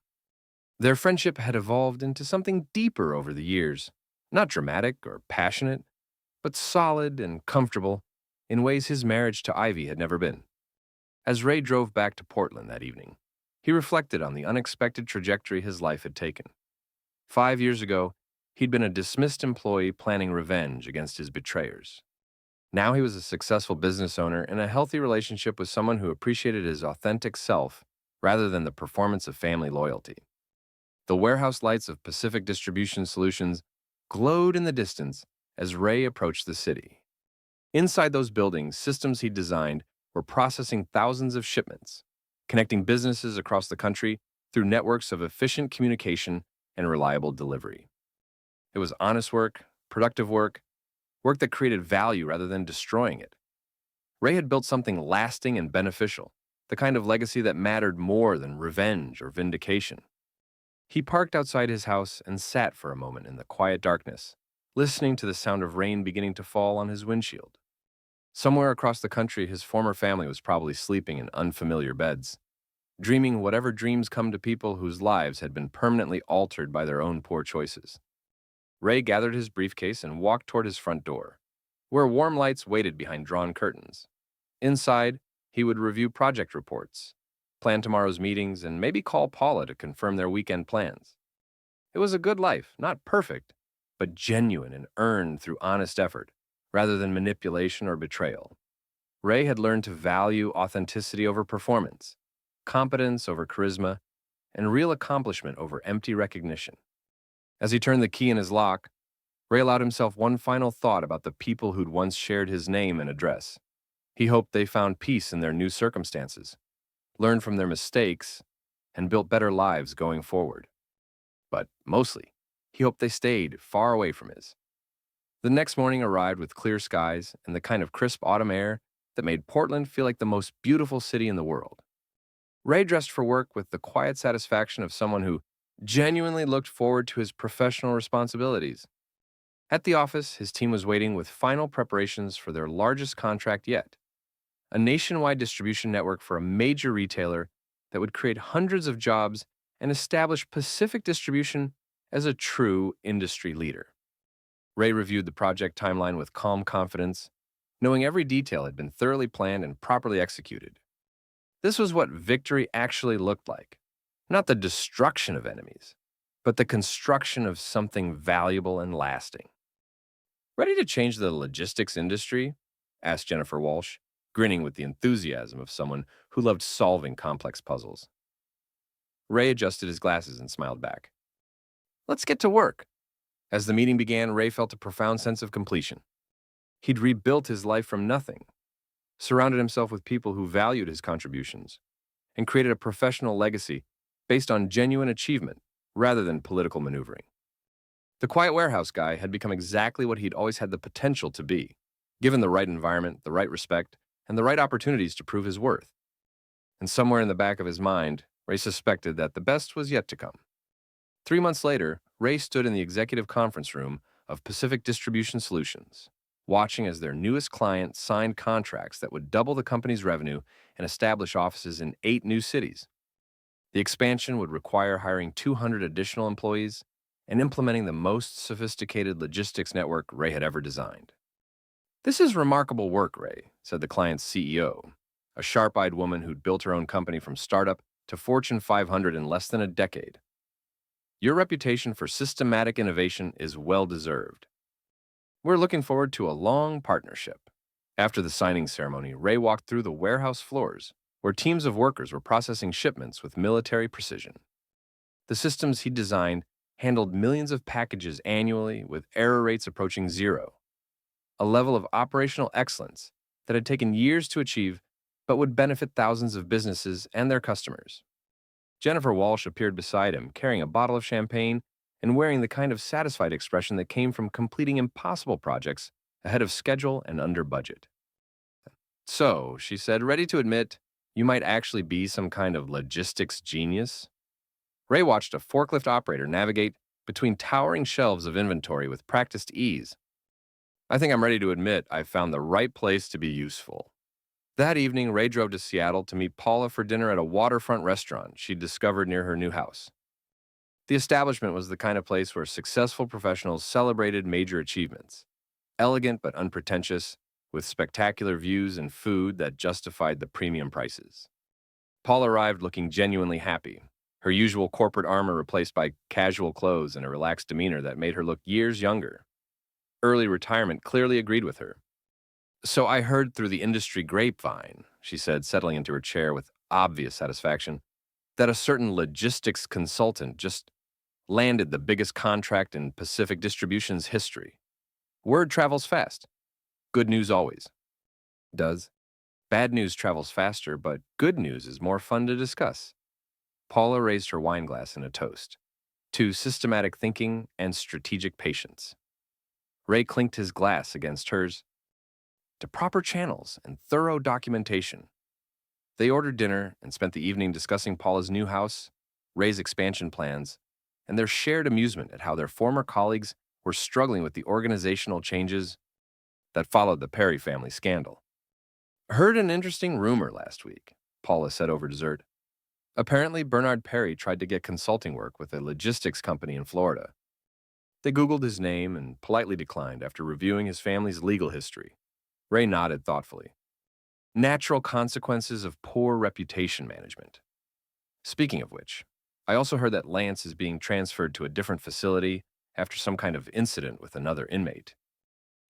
Their friendship had evolved into something deeper over the years, not dramatic or passionate, but solid and comfortable in ways his marriage to Ivy had never been. As Ray drove back to Portland that evening, he reflected on the unexpected trajectory his life had taken. 5 years ago, he'd been a dismissed employee planning revenge against his betrayers. Now he was a successful business owner in a healthy relationship with someone who appreciated his authentic self rather than the performance of family loyalty. The warehouse lights of Pacific Distribution Solutions glowed in the distance as Ray approached the city. Inside those buildings, systems he'd designed were processing thousands of shipments, connecting businesses across the country through networks of efficient communication and reliable delivery. It was honest work, productive work, work that created value rather than destroying it. Ray had built something lasting and beneficial, the kind of legacy that mattered more than revenge or vindication. He parked outside his house and sat for a moment in the quiet darkness, listening to the sound of rain beginning to fall on his windshield. Somewhere across the country, his former family was probably sleeping in unfamiliar beds, dreaming whatever dreams come to people whose lives had been permanently altered by their own poor choices. Ray gathered his briefcase and walked toward his front door, where warm lights waited behind drawn curtains. Inside, he would review project reports, plan tomorrow's meetings, and maybe call Paula to confirm their weekend plans. It was a good life, not perfect, but genuine and earned through honest effort, rather than manipulation or betrayal. Ray had learned to value authenticity over performance, competence over charisma, and real accomplishment over empty recognition. As he turned the key in his lock, Ray allowed himself one final thought about the people who'd once shared his name and address. He hoped they found peace in their new circumstances, learned from their mistakes, and built better lives going forward. But mostly, he hoped they stayed far away from his. The next morning arrived with clear skies and the kind of crisp autumn air that made Portland feel like the most beautiful city in the world. Ray dressed for work with the quiet satisfaction of someone who genuinely looked forward to his professional responsibilities. At the office, his team was waiting with final preparations for their largest contract yet, a nationwide distribution network for a major retailer that would create hundreds of jobs and establish Pacific Distribution as a true industry leader. Ray reviewed the project timeline with calm confidence, knowing every detail had been thoroughly planned and properly executed. This was what victory actually looked like. Not the destruction of enemies, but the construction of something valuable and lasting. "Ready to change the logistics industry?" asked Jennifer Walsh, grinning with the enthusiasm of someone who loved solving complex puzzles. Ray adjusted his glasses and smiled back. "Let's get to work." As the meeting began, Ray felt a profound sense of completion. He'd rebuilt his life from nothing, surrounded himself with people who valued his contributions, and created a professional legacy based on genuine achievement rather than political maneuvering. The quiet warehouse guy had become exactly what he'd always had the potential to be, given the right environment, the right respect, and the right opportunities to prove his worth. And somewhere in the back of his mind, Ray suspected that the best was yet to come. 3 months later, Ray stood in the executive conference room of Pacific Distribution Solutions, watching as their newest client signed contracts that would double the company's revenue and establish offices in 8 new cities. The expansion would require hiring 200 additional employees and implementing the most sophisticated logistics network Ray had ever designed. "This is remarkable work, Ray," said the client's CEO, a sharp-eyed woman who'd built her own company from startup to Fortune 500 in less than a decade. "Your reputation for systematic innovation is well-deserved. We're looking forward to a long partnership." After the signing ceremony, Ray walked through the warehouse floors, where teams of workers were processing shipments with military precision. The systems he designed handled millions of packages annually with error rates approaching zero, a level of operational excellence that had taken years to achieve but would benefit thousands of businesses and their customers. Jennifer Walsh appeared beside him, carrying a bottle of champagne and wearing the kind of satisfied expression that came from completing impossible projects ahead of schedule and under budget. "So," she said, "ready to admit you might actually be some kind of logistics genius?" Ray watched a forklift operator navigate between towering shelves of inventory with practiced ease. "I think I'm ready to admit I've found the right place to be useful." That evening, Ray drove to Seattle to meet Paula for dinner at a waterfront restaurant she'd discovered near her new house. The establishment was the kind of place where successful professionals celebrated major achievements. Elegant but unpretentious, with spectacular views and food that justified the premium prices. Paula arrived looking genuinely happy, her usual corporate armor replaced by casual clothes and a relaxed demeanor that made her look years younger. Early retirement clearly agreed with her. "So I heard through the industry grapevine," she said, settling into her chair with obvious satisfaction, "that a certain logistics consultant just landed the biggest contract in Pacific Distribution's history. Word travels fast. Good news always does. Bad news travels faster, but good news is more fun to discuss." Paula raised her wine glass in a toast to systematic thinking and strategic patience. Ray clinked his glass against hers. To proper channels and thorough documentation. They ordered dinner and spent the evening discussing Paula's new house, Ray's expansion plans, and their shared amusement at how their former colleagues were struggling with the organizational changes that followed the Perry family scandal. "Heard an interesting rumor last week," Paula said over dessert. "Apparently, Bernard Perry tried to get consulting work with a logistics company in Florida. They Googled his name and politely declined after reviewing his family's legal history." Ray nodded thoughtfully. "Natural consequences of poor reputation management. Speaking of which, I also heard that Lance is being transferred to a different facility after some kind of incident with another inmate.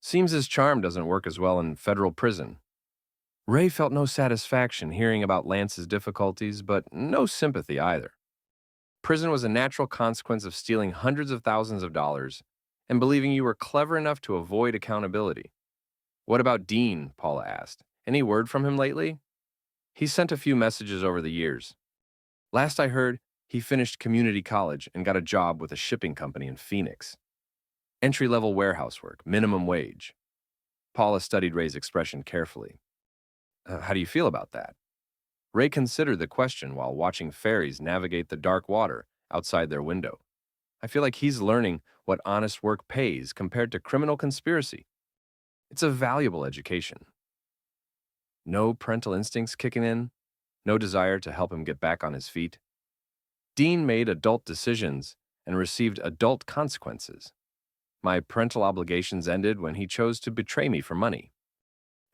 Seems his charm doesn't work as well in federal prison." Ray felt no satisfaction hearing about Lance's difficulties, but no sympathy either. Prison was a natural consequence of stealing hundreds of thousands of dollars and believing you were clever enough to avoid accountability. What about Dean? Paula asked. Any word from him lately? He sent a few messages over the years. Last I heard, he finished community college and got a job with a shipping company in Phoenix. Entry-level warehouse work, minimum wage. Paula studied Ray's expression carefully. How do you feel about that? Ray considered the question while watching ferries navigate the dark water outside their window. I feel like he's learning what honest work pays compared to criminal conspiracy. It's a valuable education. No parental instincts kicking in, no desire to help him get back on his feet. Dean made adult decisions and received adult consequences. My parental obligations ended when he chose to betray me for money.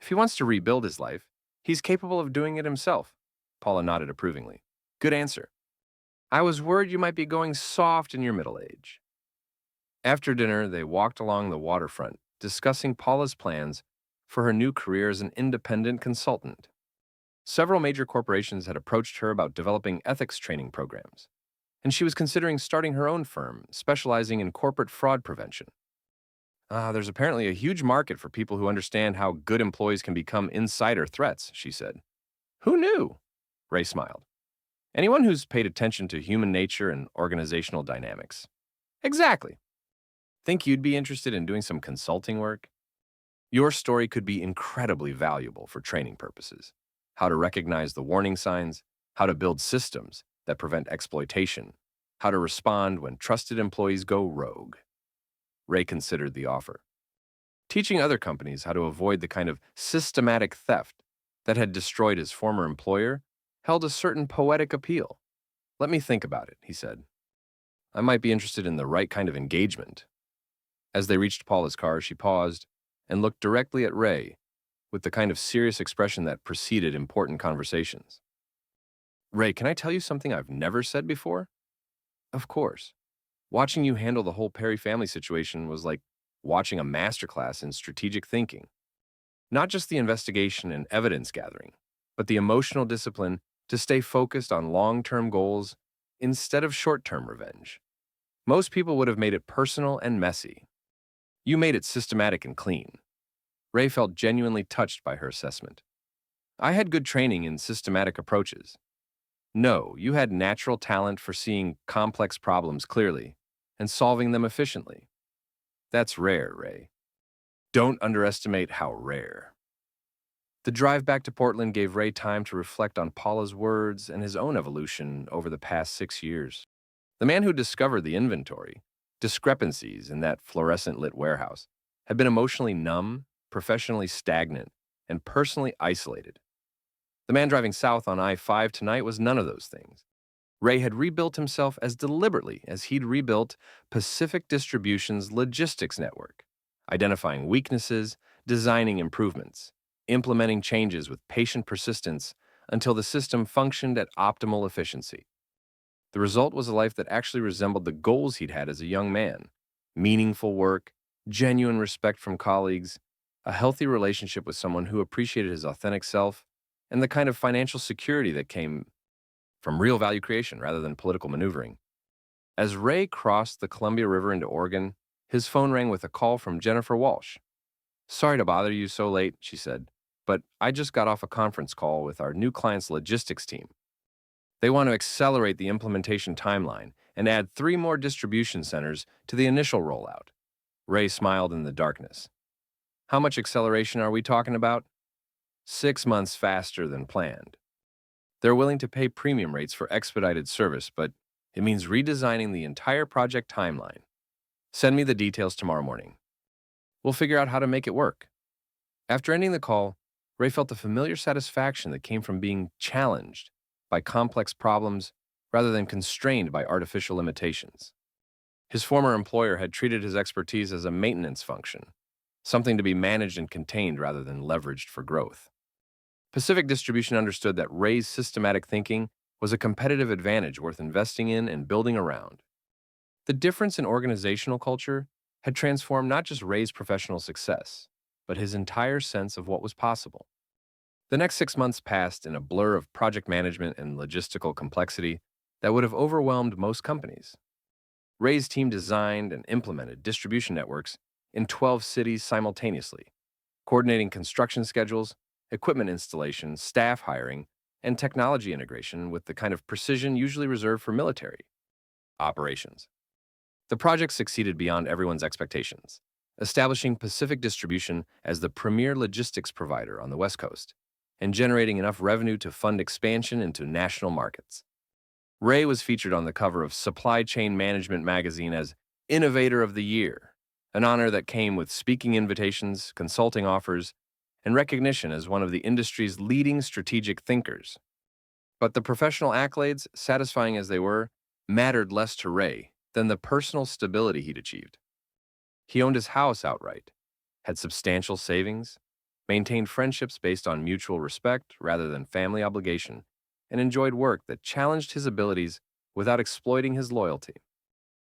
If he wants to rebuild his life, he's capable of doing it himself. Paula nodded approvingly. Good answer. I was worried you might be going soft in your middle age. After dinner, they walked along the waterfront, discussing Paula's plans for her new career as an independent consultant. Several major corporations had approached her about developing ethics training programs, and she was considering starting her own firm, specializing in corporate fraud prevention. There's apparently a huge market for people who understand how good employees can become insider threats, she said. Who knew? Ray smiled. Anyone who's paid attention to human nature and organizational dynamics. Exactly. Think you'd be interested in doing some consulting work? Your story could be incredibly valuable for training purposes. How to recognize the warning signs, how to build systems that prevent exploitation, how to respond when trusted employees go rogue. Ray considered the offer. Teaching other companies how to avoid the kind of systematic theft that had destroyed his former employer held a certain poetic appeal. Let me think about it, he said. I might be interested in the right kind of engagement. As they reached Paula's car, she paused and looked directly at Ray with the kind of serious expression that preceded important conversations. Ray, can I tell you something I've never said before? Of course. Watching you handle the whole Perry family situation was like watching a masterclass in strategic thinking. Not just the investigation and evidence gathering, but the emotional discipline to stay focused on long-term goals instead of short-term revenge. Most people would have made it personal and messy. You made it systematic and clean. Ray felt genuinely touched by her assessment. I had good training in systematic approaches. No, you had natural talent for seeing complex problems clearly and solving them efficiently. That's rare, Ray. Don't underestimate how rare. The drive back to Portland gave Ray time to reflect on Paula's words and his own evolution over the past 6 years. The man who discovered the inventory, discrepancies in that fluorescent-lit warehouse, had been emotionally numb, professionally stagnant, and personally isolated. The man driving south on I-5 tonight was none of those things. Ray had rebuilt himself as deliberately as he'd rebuilt Pacific Distribution's logistics network, identifying weaknesses, designing improvements, implementing changes with patient persistence until the system functioned at optimal efficiency. The result was a life that actually resembled the goals he'd had as a young man: meaningful work, genuine respect from colleagues, a healthy relationship with someone who appreciated his authentic self, and the kind of financial security that came from real value creation rather than political maneuvering. As Ray crossed the Columbia River into Oregon, his phone rang with a call from Jennifer Walsh. Sorry to bother you so late, she said, but I just got off a conference call with our new client's logistics team. They want to accelerate the implementation timeline and add 3 more distribution centers to the initial rollout. Ray smiled in the darkness. How much acceleration are we talking about? 6 months faster than planned. They're willing to pay premium rates for expedited service, but it means redesigning the entire project timeline. Send me the details tomorrow morning. We'll figure out how to make it work. After ending the call, Ray felt the familiar satisfaction that came from being challenged by complex problems rather than constrained by artificial limitations. His former employer had treated his expertise as a maintenance function, something to be managed and contained rather than leveraged for growth. Pacific Distribution understood that Ray's systematic thinking was a competitive advantage worth investing in and building around. The difference in organizational culture had transformed not just Ray's professional success, but his entire sense of what was possible. The next 6 months passed in a blur of project management and logistical complexity that would have overwhelmed most companies. Ray's team designed and implemented distribution networks in 12 cities simultaneously, coordinating construction schedules, equipment installation, staff hiring, and technology integration with the kind of precision usually reserved for military operations. The project succeeded beyond everyone's expectations, establishing Pacific Distribution as the premier logistics provider on the West Coast and generating enough revenue to fund expansion into national markets. Ray was featured on the cover of Supply Chain Management magazine as Innovator of the Year, an honor that came with speaking invitations, consulting offers, and recognition as one of the industry's leading strategic thinkers. But the professional accolades, satisfying as they were, mattered less to Ray than the personal stability he'd achieved. He owned his house outright, had substantial savings, maintained friendships based on mutual respect rather than family obligation, and enjoyed work that challenged his abilities without exploiting his loyalty.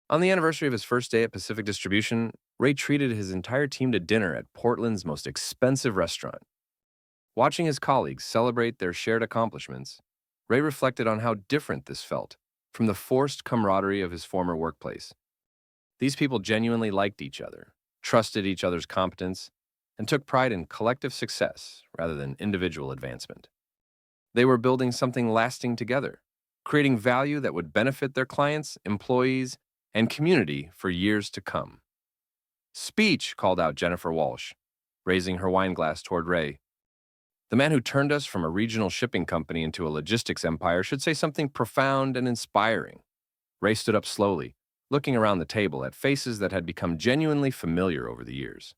On the anniversary of his first day at Pacific Distribution, Ray treated his entire team to dinner at Portland's most expensive restaurant. Watching his colleagues celebrate their shared accomplishments, Ray reflected on how different this felt from the forced camaraderie of his former workplace. These people genuinely liked each other, trusted each other's competence, and took pride in collective success rather than individual advancement. They were building something lasting together, creating value that would benefit their clients, employees, and community for years to come. "Speech," called out Jennifer Walsh, raising her wine glass toward Ray. "The man who turned us from a regional shipping company into a logistics empire should say something profound and inspiring." Ray stood up slowly, looking around the table at faces that had become genuinely familiar over the years.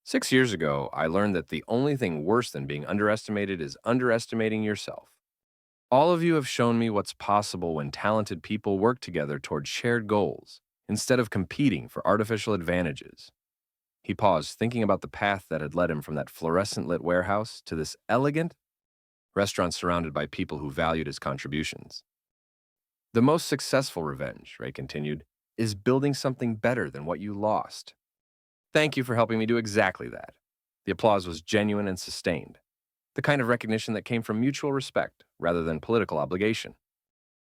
"6 years ago, I learned that the only thing worse than being underestimated is underestimating yourself. All of you have shown me what's possible when talented people work together toward shared goals, instead of competing for artificial advantages." He paused, thinking about the path that had led him from that fluorescent-lit warehouse to this elegant restaurant surrounded by people who valued his contributions. "The most successful revenge," Ray continued, "is building something better than what you lost." "Thank you for helping me do exactly that." The applause was genuine and sustained, the kind of recognition that came from mutual respect rather than political obligation.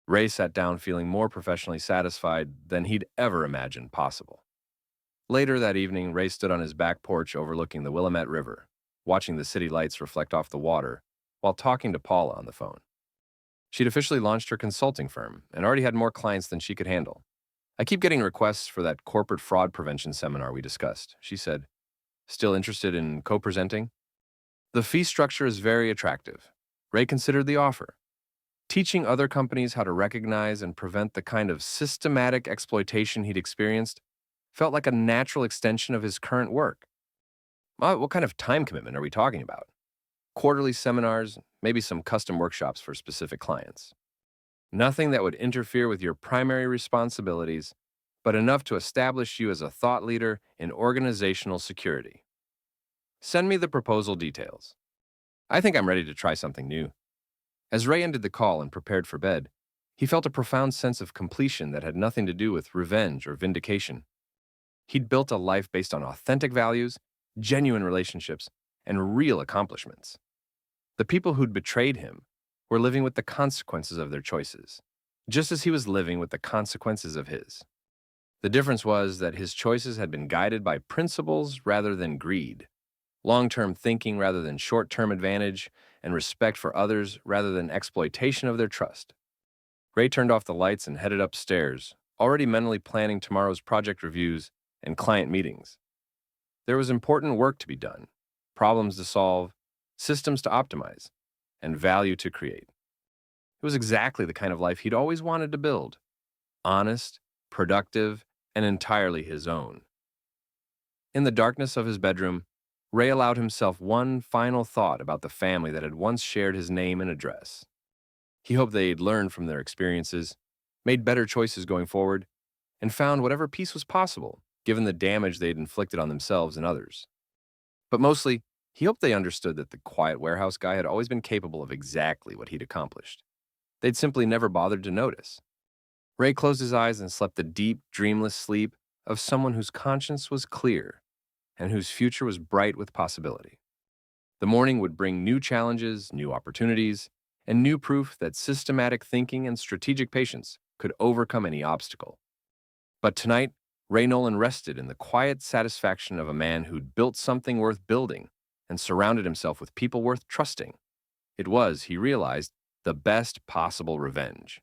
Ray sat down feeling more professionally satisfied than he'd ever imagined possible. Later that evening, Ray stood on his back porch overlooking the Willamette River, watching the city lights reflect off the water while talking to Paula on the phone. She'd officially launched her consulting firm and already had more clients than she could handle. "I keep getting requests for that corporate fraud prevention seminar we discussed," she said. "Still interested in co-presenting?" "The fee structure is very attractive." Ray considered the offer. Teaching other companies how to recognize and prevent the kind of systematic exploitation he'd experienced felt like a natural extension of his current work. What kind of time commitment are we talking about?" "Quarterly seminars, maybe some custom workshops for specific clients. Nothing that would interfere with your primary responsibilities, but enough to establish you as a thought leader in organizational security. Send me the proposal details." "I think I'm ready to try something new." As Ray ended the call and prepared for bed, he felt a profound sense of completion that had nothing to do with revenge or vindication. He'd built a life based on authentic values, genuine relationships, and real accomplishments. The people who'd betrayed him were living with the consequences of their choices, just as he was living with the consequences of his. The difference was that his choices had been guided by principles rather than greed, long-term thinking rather than short-term advantage, and respect for others rather than exploitation of their trust. Ray turned off the lights and headed upstairs, already mentally planning tomorrow's project reviews and client meetings. There was important work to be done, problems to solve, systems to optimize, and value to create. It was exactly the kind of life he'd always wanted to build: honest, productive, and entirely his own. In the darkness of his bedroom, Ray allowed himself one final thought about the family that had once shared his name and address. He hoped they'd learned from their experiences, made better choices going forward, and found whatever peace was possible, given the damage they'd inflicted on themselves and others. But mostly, he hoped they understood that the quiet warehouse guy had always been capable of exactly what he'd accomplished. They'd simply never bothered to notice. Ray closed his eyes and slept the deep, dreamless sleep of someone whose conscience was clear and whose future was bright with possibility. The morning would bring new challenges, new opportunities, and new proof that systematic thinking and strategic patience could overcome any obstacle. But tonight, Ray Nolan rested in the quiet satisfaction of a man who'd built something worth building and surrounded himself with people worth trusting. It was, he realized, the best possible revenge.